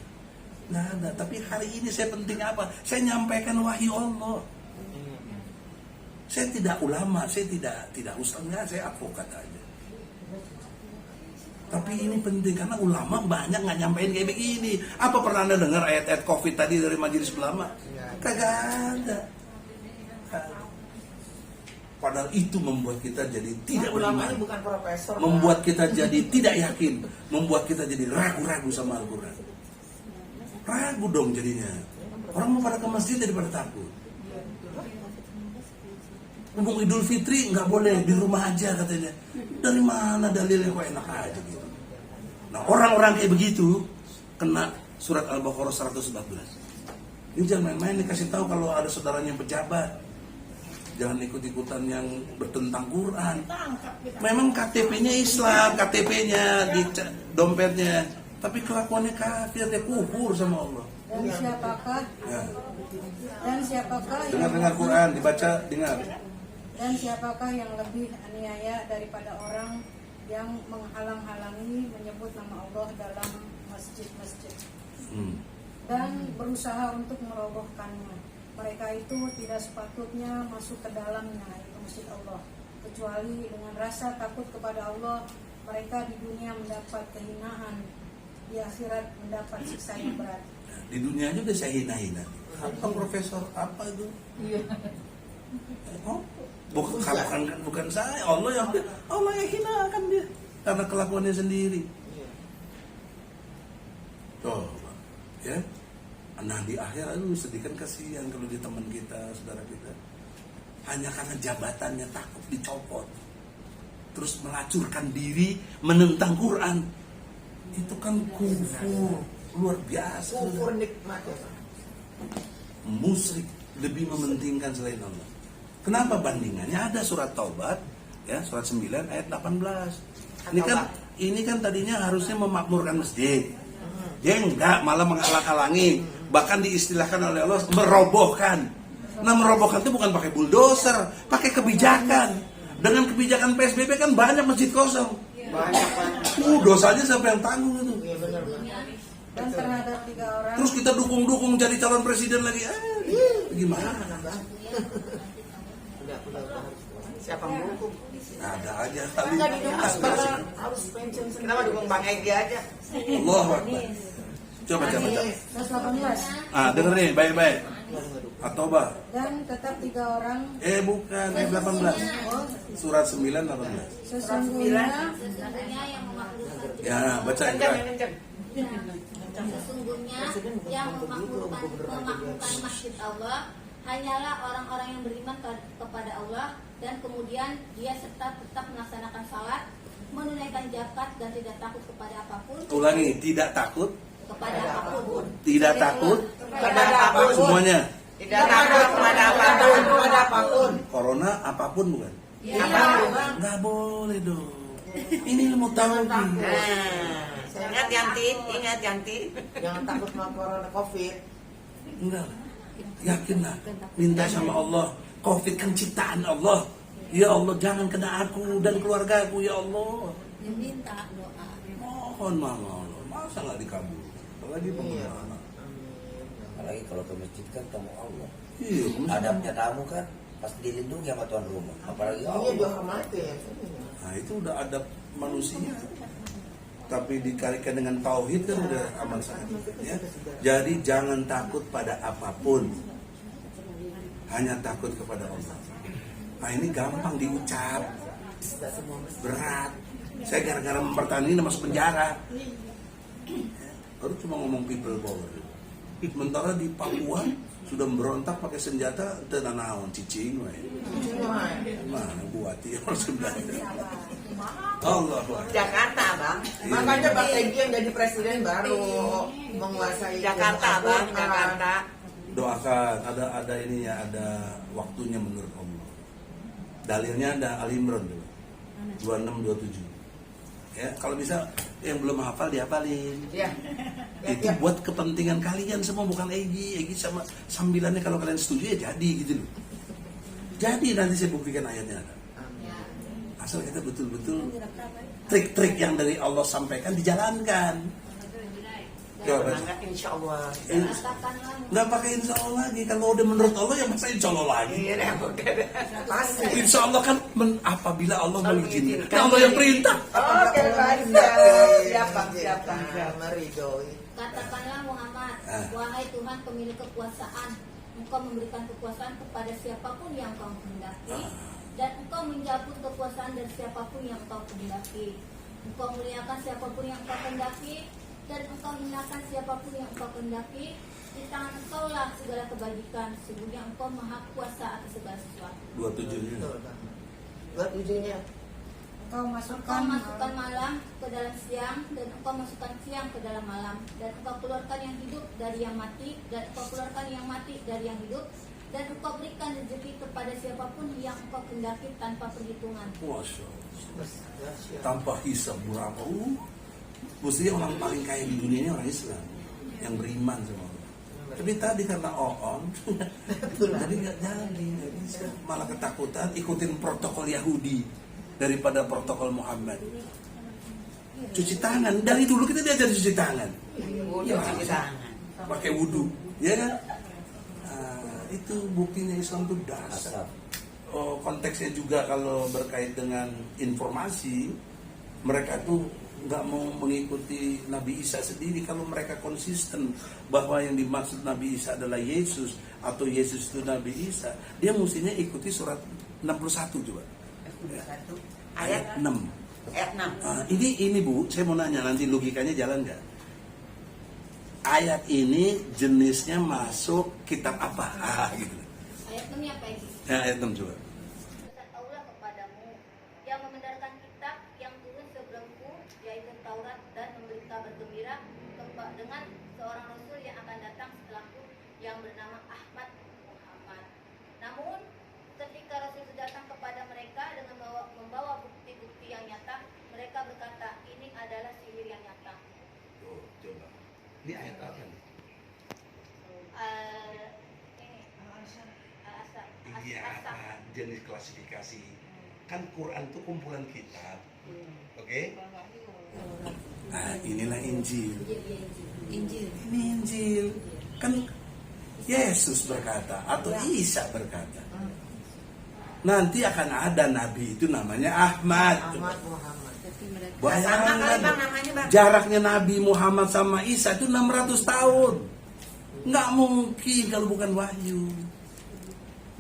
Nggak ada. Tapi hari ini saya penting apa? Saya nyampaikan wahyu Allah. Saya tidak ulama, saya tidak ustaz, enggak, saya advokat aja. Tapi ini penting karena ulama banyak nggak nyampein kayak begini. Apa pernah Anda dengar ayat-ayat COVID tadi dari majelis ulama? Kagak ada. Padahal itu membuat kita jadi tidak Ulamanya beriman, bukan profesor. membuat kita jadi tidak yakin, membuat kita jadi ragu-ragu sama Al-Quran. Ragu dong jadinya. Orang mau pada ke masjid daripada takut. Ngomong Idul Fitri nggak boleh, di rumah aja katanya. Dari mana dalilnya kok enak aja gitu. Nah orang-orang kayak begitu kena surat Al-Baqarah 114. Ini jangan main-main, dikasih tahu kalau ada saudaranya yang pejabat. Jangan ikut-ikutan yang bertentang Quran. Memang KTP-nya Islam, KTP-nya di dompetnya, tapi kelakuannya kafir, dia kufur sama Allah. Dan siapakah? Ya. Dan siapakah yang Dengar Quran, dibaca, dengar. Dan siapakah yang lebih aniaya daripada orang yang menghalang-halangi menyebut nama Allah dalam masjid-masjid dan berusaha untuk merobohkannya? Mereka itu tidak sepatutnya masuk ke dalamnya, itu masjid Allah, kecuali dengan rasa takut kepada Allah. Mereka di dunia mendapat kehinaan, di akhirat mendapat siksa yang berat. Di dunia aja udah saya hina-hina. Apa profesor? Apa itu? Oh, bukan saya. Allah yang hinakan dia karena kelakuannya sendiri. Tuh, ya. Nah di akhir itu sedihkan, kasihan kalau di teman kita, saudara kita, hanya karena jabatannya takut dicopot, terus melacurkan diri menentang Quran. Itu kan kufur luar biasa. Kufur nikmat. Musyrik, lebih mementingkan selain Allah. Kenapa bandingannya? Ada surat Taubat, ya surat 9 ayat 18. Ini kan tadinya harusnya memakmurkan masjid. Dia enggak, malah menghalang-halangi. Bahkan diistilahkan oleh Allah merobohkan. Nah merobohkan itu bukan pakai bulldozer, pakai kebijakan. Dengan kebijakan PSBB kan banyak masjid kosong. Banyak. Dosanya siapa yang tanggung itu? Iya benar. Dan terhadap 3 orang Terus kita dukung jadi calon presiden lagi. Gimana? Udah. Siapa yang mendukung? Ada aja. Enggak didukung, harus pensiun sendiri. Kenapa dukung Bang Egi aja? Allah Akbar. Coba. 118. Dengerin baik-baik. At-Taubah. Dan tetap 3 orang Bukan, ayat 18. Surat 9 18. sesungguhnya yang memaklumkan Ya, baca Indra. Sesungguhnya yang memaklumkan masjid Allah hanyalah orang-orang yang beriman kepada Allah dan kemudian dia tetap melaksanakan salat, menunaikan zakat dan tidak takut kepada apapun. Ulangi, tidak takut. Kepada apapun. Tidak takut. Kepada apapun. Semuanya. Tidak takut kepada apapun. Kepada apapun. Corona apapun bukan? Ya. Nggak boleh dong. Ini ilmu tauhid. Ingat Yanti. Jangan takut sama corona COVID. Enggak. Yakinlah. Minta sama Allah. Covid kan ciptaan Allah. Ya Allah, jangan kena aku dan keluargaku ya Allah. Meminta doa. Mohon Allah. Masa nggak dikabul? Apalagi pengenalan. Apalagi kalau ke masjid kan tamu Allah. Iya. Adabnya tamu kan pasti dilindungi sama tuan rumah. Apalagi Iya Allah. dihormatin. Nah itu udah adab manusia. Tapi dikalikan dengan tauhid kan udah aman sangat. Ya. Jadi jangan takut pada apapun. Hanya takut kepada Allah. Nah ini gampang diucap. Berat. Saya gara-gara mempertahankan ini masuk penjara. Baru cuma ngomong people power. Sementara di Papua sudah memberontak pakai senjata tenanawan cicing. Mana buati orang Sunda. Allah. Jakarta bang. Makanya Bang Egy yang jadi presiden baru menguasai Jakarta bang, Jakarta. Doakan, ada ininya, ada waktunya menurut Allah. Dalilnya ada Al-Imran 26-27. Ya, kalau bisa yang belum hafal dihafalin. Ya. Itu buat kepentingan kalian semua, bukan Egy sama sambilannya kalau kalian setuju ya jadi gitu loh. Jadi nanti saya buktikan ayatnya ada. Asal kita betul-betul trik-trik yang dari Allah sampaikan dijalankan. Insya Allah. Nggak pakai insya Allah lagi. Kalau udah menurut Allah ya masa insya Allah lagi. Pasti. Insya Allah kan apabila Allah mengizinkan. Nah, Allah yang perintah. Oke, baik. Siapa? Meridoi. Katakanlah Muhammad, wahai Tuhan pemilik kekuasaan, Engkau memberikan kekuasaan kepada siapapun yang Engkau kehendaki, dan Engkau mencabut kekuasaan dari siapapun yang Engkau kehendaki. Engkau muliakan siapapun yang Engkau kehendaki, dan Engkau hinakan siapapun yang Engkau kehendaki. Di tangan Engkau lah segala kebajikan. Sesungguhnya Engkau maha kuasa atas segala sesuatu. 27-nya. Engkau Engkau masukkan malam ke dalam siang, dan Engkau masukkan siang ke dalam malam, dan Engkau keluarkan yang hidup dari yang mati, dan Engkau keluarkan yang mati dari yang hidup, dan Engkau berikan rezeki kepada siapapun yang Engkau kehendaki tanpa perhitungan. Masya Allah. Tanpa hisab berapa? Mestinya orang paling kaya di dunia ini orang Islam yang beriman sama Allah. Tapi tadi karena jadi nggak bisa, malah ketakutan ikutin protokol Yahudi daripada protokol Muhammad. Cuci tangan, dari dulu kita diajar cuci tangan. Cuci tangan. Pakai wudhu, ya kan? Itu buktinya Islam itu dasar. Konteksnya juga kalau berkait dengan informasi, mereka tuh nggak mau mengikuti Nabi Isa sendiri. Kalau mereka konsisten bahwa yang dimaksud Nabi Isa adalah Yesus atau Yesus itu Nabi Isa, dia mestinya ikuti surat 61 coba. Ayat 6. Ayat 6. Ini Bu, saya mau nanya nanti logikanya jalan nggak? Ayat ini jenisnya masuk kitab apa? Gitu. Ayat 6 apa ini? Ayat 6 coba. Allah kepadamu yang membenarkan kitab yang turun sebelumku, yaitu Taurat, dan memberi kabar gembira dengan seorang rasul yang akan datang setelahku yang bernama Ahmad Muhammad. Namun ketika rasul itu datang kepada mereka dengan membawa bukti-bukti yang nyata, mereka berkata, ini adalah sihir yang nyata. Coba. Ini ayat apa nih? Iya, jenis klasifikasi. Kan Quran itu kumpulan kitab. Oke? Nah, inilah Injil. Ini Injil. Kan Yesus berkata atau Isa berkata. Nanti akan ada nabi itu namanya Ahmad. Muhammad. Bayangkan jaraknya Nabi Muhammad sama Isa itu 600 tahun. Nggak mungkin kalau bukan wahyu.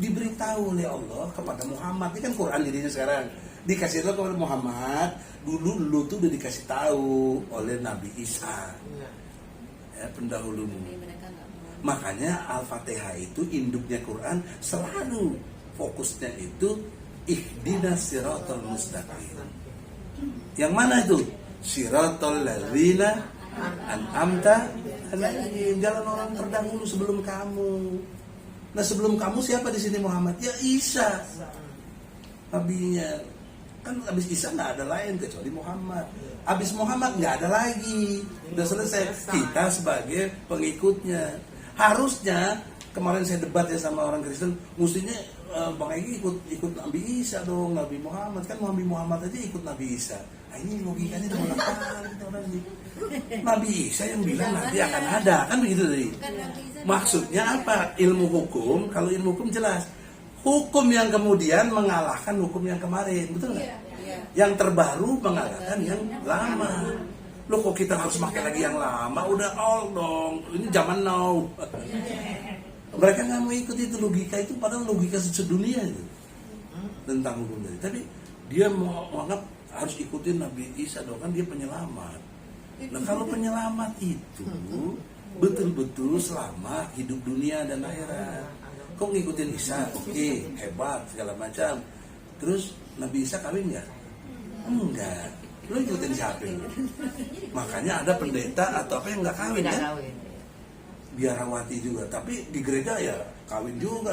Diberitahu oleh Allah kepada Muhammad. Ini kan Quran dirinya sekarang. Dikasih tahu kepada Muhammad. Dulu lu tuh udah dikasih tahu oleh Nabi Isa. Ya, pendahulumu. Makanya Al-Fatihah itu induknya Quran selalu fokusnya itu ihdinas siratal mustaqim. Yang mana itu? Siratal ladzina an'amta alaihim, jalan orang terdahulu sebelum kamu. Nah, sebelum kamu siapa di sini Muhammad? Ya Isa, nabinya. Kan habis Isa nggak ada lain kecuali Muhammad. Habis Muhammad nggak ada lagi. Udah selesai. Kita sebagai pengikutnya. Harusnya kemarin saya debat ya sama orang Kristen, mestinya Bang Egi ikut Nabi Isa dong, Nabi Muhammad. Kan Nabi Muhammad aja ikut Nabi Isa. Nah, ini logikanya udah menakal gitu orang ini. Nabi Isa yang bilang nanti akan ada, kan begitu tadi. Maksudnya apa? Ilmu hukum, kalau ilmu hukum jelas. Hukum yang kemudian mengalahkan hukum yang kemarin, betul nggak? Yang terbaru mengalahkan yang lama. Loh, kok kita harus pakai lagi yang lama? Udah old dong, ini zaman now. Mereka nggak mau ikut itu logika itu, padahal logika sedunia itu tentang hukum tadi. Tapi dia mau menganggap harus ikutin Nabi Isa dong, kan dia penyelamat. Nah, kalau penyelamat itu betul-betul selamat hidup dunia dan akhirat. Kok ngikutin Isa? Oke, hebat segala macam. Terus Nabi Isa kawin nggak? Enggak. Lu ikutin siapa? Makanya ada pendeta atau apa yang nggak kawin kan? Biarawati juga, tapi di gereja ya kawin juga.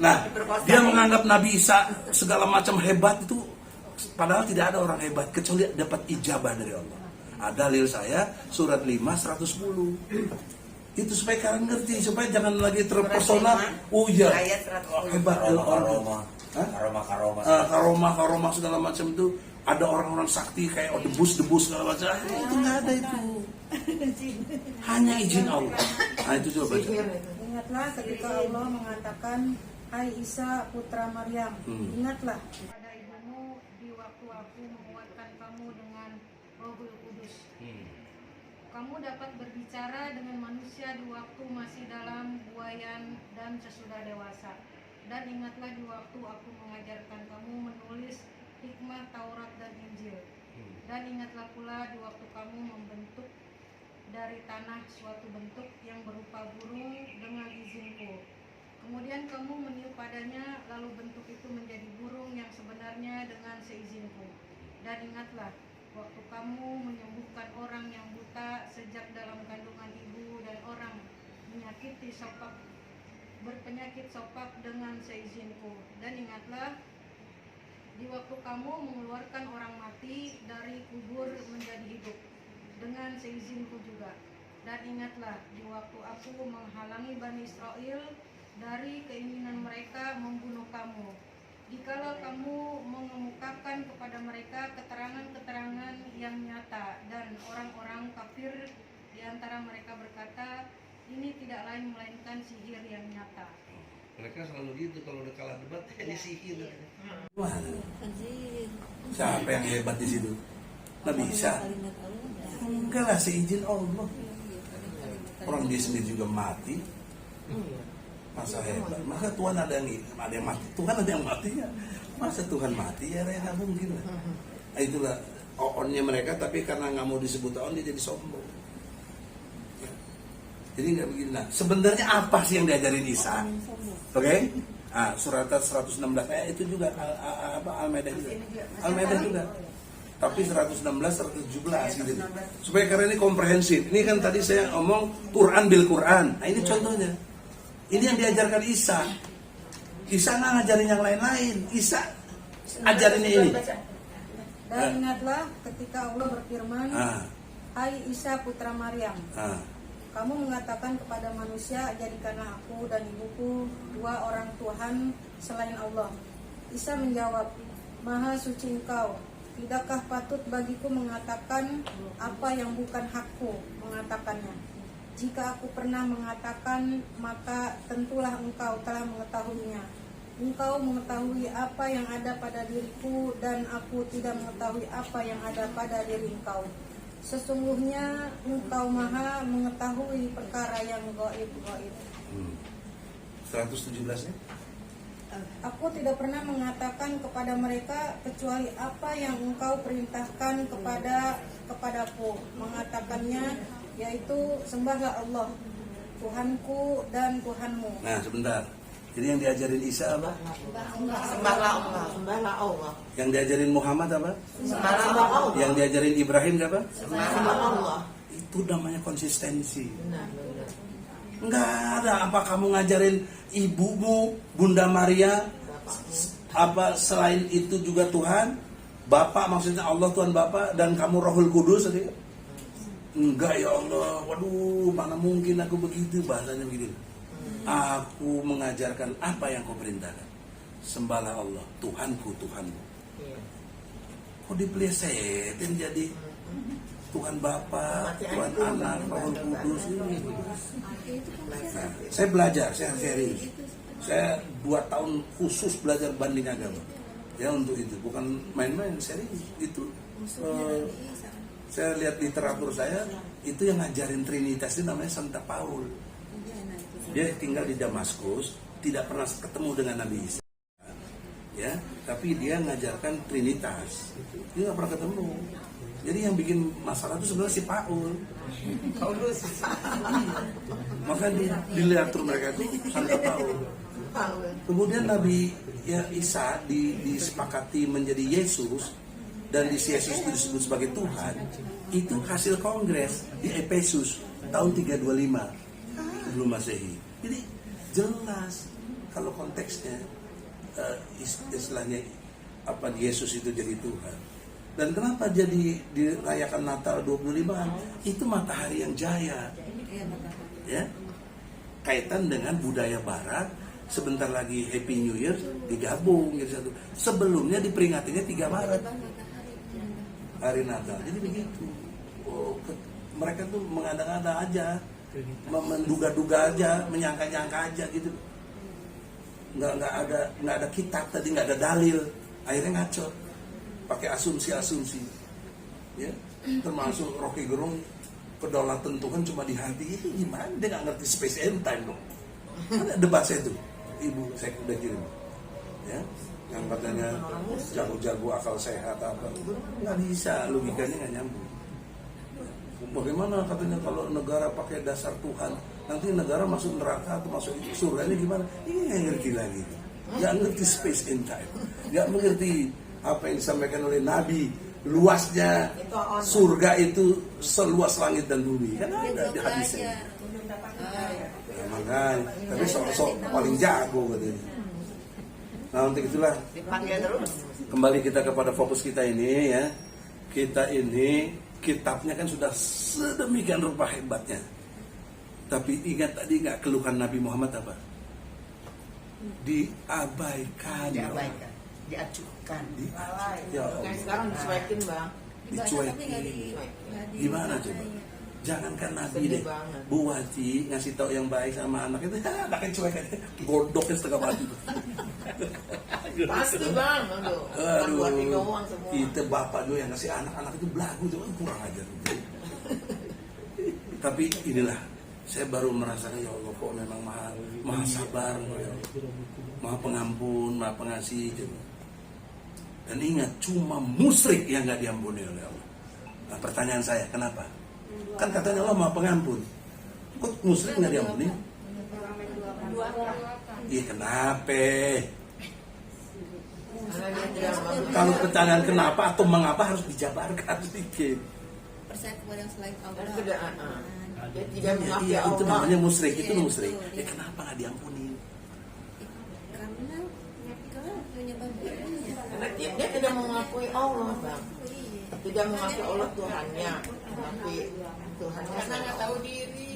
Nah, dia menganggap Nabi Isa segala macam hebat itu, padahal tidak ada orang hebat kecuali dapat ijabah dari Allah. Ada dalil saya surat 5:110. Itu supaya kalian ngerti, supaya jangan lagi terpesona. Oh iya, hebat karoma segala macam itu. Ada orang-orang sakti kayak debus segala macam. Itu nggak ada itu. Hanya izin Allah. Nah, itu coba baca. Ingatlah ketika Allah mengatakan, Hai Isa putra Maryam, ingatlah pada ibumu di waktu aku menguatkan kamu dengan Rohul Kudus. Kamu dapat berbicara dengan manusia di waktu masih dalam buayan dan sesudah dewasa. Dan ingatlah di waktu aku mengajarkan kamu menulis hikmah Taurat dan Injil. Dan ingatlah pula di waktu kamu membentuk dari tanah suatu bentuk yang berupa burung dengan izinku. Kemudian kamu meniup padanya, lalu bentuk itu menjadi burung yang sebenarnya dengan seizinku. Dan ingatlah waktu kamu menyembuhkan orang yang buta sejak dalam kandungan ibu, dan orang berpenyakit sopak dengan seizinku. Dan ingatlah di waktu kamu mengeluarkan orang mati dari kubur menjadi hidup dengan seizinku juga. Dan ingatlah di waktu aku menghalangi Bani Israel dari keinginan mereka membunuh kamu, jikalau kamu mengemukakan kepada mereka keterangan-keterangan yang nyata, dan orang-orang kafir di antara mereka berkata, ini tidak lain melainkan sihir yang nyata. Mereka selalu gitu kalau udah kalah debat, ini sihir. Wah, siapa yang hebat di situ? Nabi Isa? Enggak lah, seizin Allah. Orang dia sendiri juga mati. Masa hebat? Masa Tuhan ada yang mati? Tuhan ada yang mati ya? Masa Tuhan mati ya? Rena mungkin lah. Nah, itulah on-nya mereka, tapi karena nggak mau disebut on, dia jadi sombong. Jadi nggak begini. Nah, sebenarnya apa sih yang diajarin Isa? Oke? Surat 116 itu juga Al-Maidah juga. Al-Maidah juga. Tapi 116, 117 gitu. Supaya karena ini komprehensif. Ini kan tadi saya ngomong Quran bil Quran. Nah, ini contohnya. Ini yang diajarkan Isa. Isa nggak ngajarin yang lain-lain. Isa ajarinnya ini. Dan ingatlah ketika Allah berfirman, Hai Isa putra Maryam, kamu mengatakan kepada manusia, jadikanlah aku dan ibuku dua orang Tuhan selain Allah. Isa menjawab, Maha suci Engkau, tidakkah patut bagiku mengatakan apa yang bukan hakku mengatakannya? Jika aku pernah mengatakan, maka tentulah engkau telah mengetahuinya. Engkau mengetahui apa yang ada pada diriku, dan aku tidak mengetahui apa yang ada pada diri engkau. Sesungguhnya Engkau Maha mengetahui perkara yang gaib-gaib. 117 ya? Aku tidak pernah mengatakan kepada mereka kecuali apa yang Engkau perintahkan kepadaku. Mengatakannya yaitu sembahlah Allah, Tuhanku dan Tuhanmu. Nah sebentar. Jadi yang diajarin Isa apa? Sembahlah Allah, sembahlah Allah. Yang diajarin Muhammad apa? Sembahlah Allah. Yang diajarin Ibrahim apa? Sembahlah Allah. Itu namanya konsistensi. Benar. Enggak ada apa kamu ngajarin ibumu Bunda Maria apa selain itu juga Tuhan, Bapak maksudnya Allah Tuhan Bapak dan kamu Rohul Kudus tadi. Enggak ya Allah, waduh mana mungkin aku begitu, bahasanya begitu. Aku mengajarkan apa yang kau perintahkan. Sembahlah Allah, Tuhanku, Tuhanmu. Kok diplesetin jadi Tuhan Bapa, Tuhan Anak, Rohul Kudus ini. Nah, saya belajar, saya serius. Saya 2 tahun khusus belajar banding agama. Ya untuk itu, bukan main-main, serius. Itu saya lihat literatur saya, itu yang ngajarin Trinitas itu namanya Santa Paul. Dia tinggal di Damaskus, tidak pernah ketemu dengan Nabi Isa. Ya, tapi dia ngajarkan Trinitas. Dia nggak pernah ketemu. Jadi yang bikin masalah itu sebenarnya si Paul. Paulus. Maka di literatur mereka itu Santa Paul. Kemudian Nabi Isa disepakati menjadi Yesus dan di Yesus itu disebut sebagai Tuhan. Itu hasil kongres di Efesus tahun 325 sebelum Masehi. Jadi jelas kalau konteksnya istilahnya apa Yesus itu jadi Tuhan. Dan kenapa jadi dirayakan Natal 25-an? Itu matahari yang jaya. Ya. Kaitan dengan budaya barat, sebentar lagi Happy New Year digabung jadi satu. Sebelumnya diperingatinya 3 Maret. Hari Natal. Jadi begitu. Mereka tuh mengada-ngada aja, menduga-duga aja, menyangka-nyangka aja gitu. Nggak ada kitab tadi, nggak ada dalil. Akhirnya ngaco. Pakai asumsi-asumsi, ya, termasuk Rocky Gerung kedaulatan Tuhan cuma di hati. Ini gimana? Dia nggak ngerti space and time dong. Ada debatnya itu, ibu saya udah kirim, ya, yang katanya jago-jago akal sehat apa, nggak bisa, logikanya nggak nyambung. Bagaimana katanya kalau negara pakai dasar Tuhan, nanti negara masuk neraka atau masuk surga ini gimana? Ini nggak ngerti lagi, nggak ngerti space and time, nggak mengerti apa yang disampaikan oleh Nabi, luasnya surga itu seluas langit dan bumi. Kan ada di hadisnya. Ya, makanya, tapi sok-sok paling jago katanya. Nah untuk itulah kembali kita kepada fokus kita ini ya. Kita ini kitabnya kan sudah sedemikian rupa hebatnya. Tapi ingat tadi nggak keluhan Nabi Muhammad apa? Diabaikan. Diacuhkan. Ya Nah, sekarang dicuekin bang. Dicuekin. Gimana coba? Jangankan Nabi deh, Bu Wati ngasih tahu yang baik sama anak itu, anaknya cuek aja, godoknya setengah mati. Pasti bang, aduh. Buat doang semua. Kita bapak dulu yang ngasih anak-anak itu belagu, itu kurang ajar. Tapi inilah, saya baru merasakan ya Allah kok memang maha sabar, ya Allah. Maha pengampun, maha pengasih. Dan ingat, cuma musyrik yang nggak diampuni oleh Allah. Nah, pertanyaan saya, kenapa? Kan katanya Allah maha pengampun. Kok musyrik nggak diampuni? Iya kenapa? Kalau pertanyaan kenapa atau mengapa harus dijabarkan sedikit. Percaya kepada yang selain Allah. Tidak mengakui Iya, itu Allah. namanya musyrik, itu musyrik. Kenapa nggak diampuni? Karena Dia tidak mengakui Allah bang. Tidak mengakui Allah Tuhannya, mengakui Tuhannya. Karena nggak tahu diri.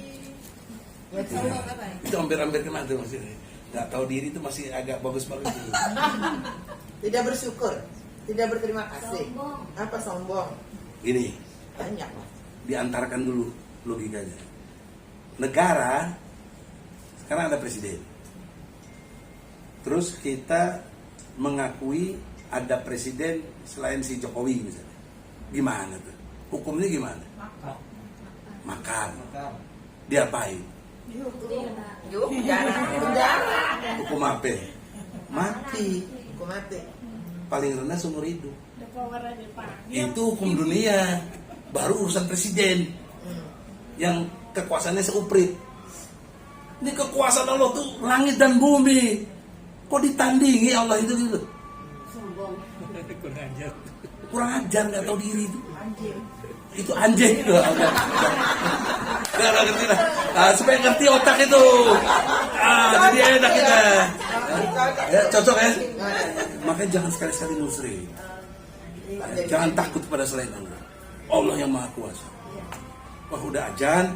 Ya, tidak. Itu hampir-hampir kena tuh maksudnya. Nggak tahu diri itu masih agak bagus-bagus dulu. Tidak bersyukur, tidak berterima kasih. Apa sombong? Gini, Banyak lah. diantarkan dulu logikanya. Negara sekarang ada presiden. Terus kita mengakui ada presiden selain si Jokowi misalnya. Gimana tuh? Hukumnya gimana? Makan. Diapain? Yuk, penjara. Hukum apa? Mati. Hukum mati. Paling rendah seumur hidup. Itu hukum dunia. Baru urusan presiden yang kekuasaannya seuprit. Ini kekuasaan Allah tuh langit dan bumi. Kok ditandingi Allah itu gitu? Kurang ajar, nggak tahu diri itu. Itu anjing loh. Nggak ngerti lah. Supaya ngerti otak itu. Jadi enak kita. Ya, cocok ya. Makanya jangan sekali-sekali musyrik. Jangan takut pada selain Allah. Allah yang Maha Kuasa. Wah, udah azan,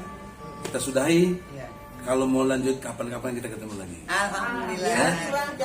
kita sudahi. Kalau mau lanjut kapan-kapan kita ketemu lagi. Alhamdulillah.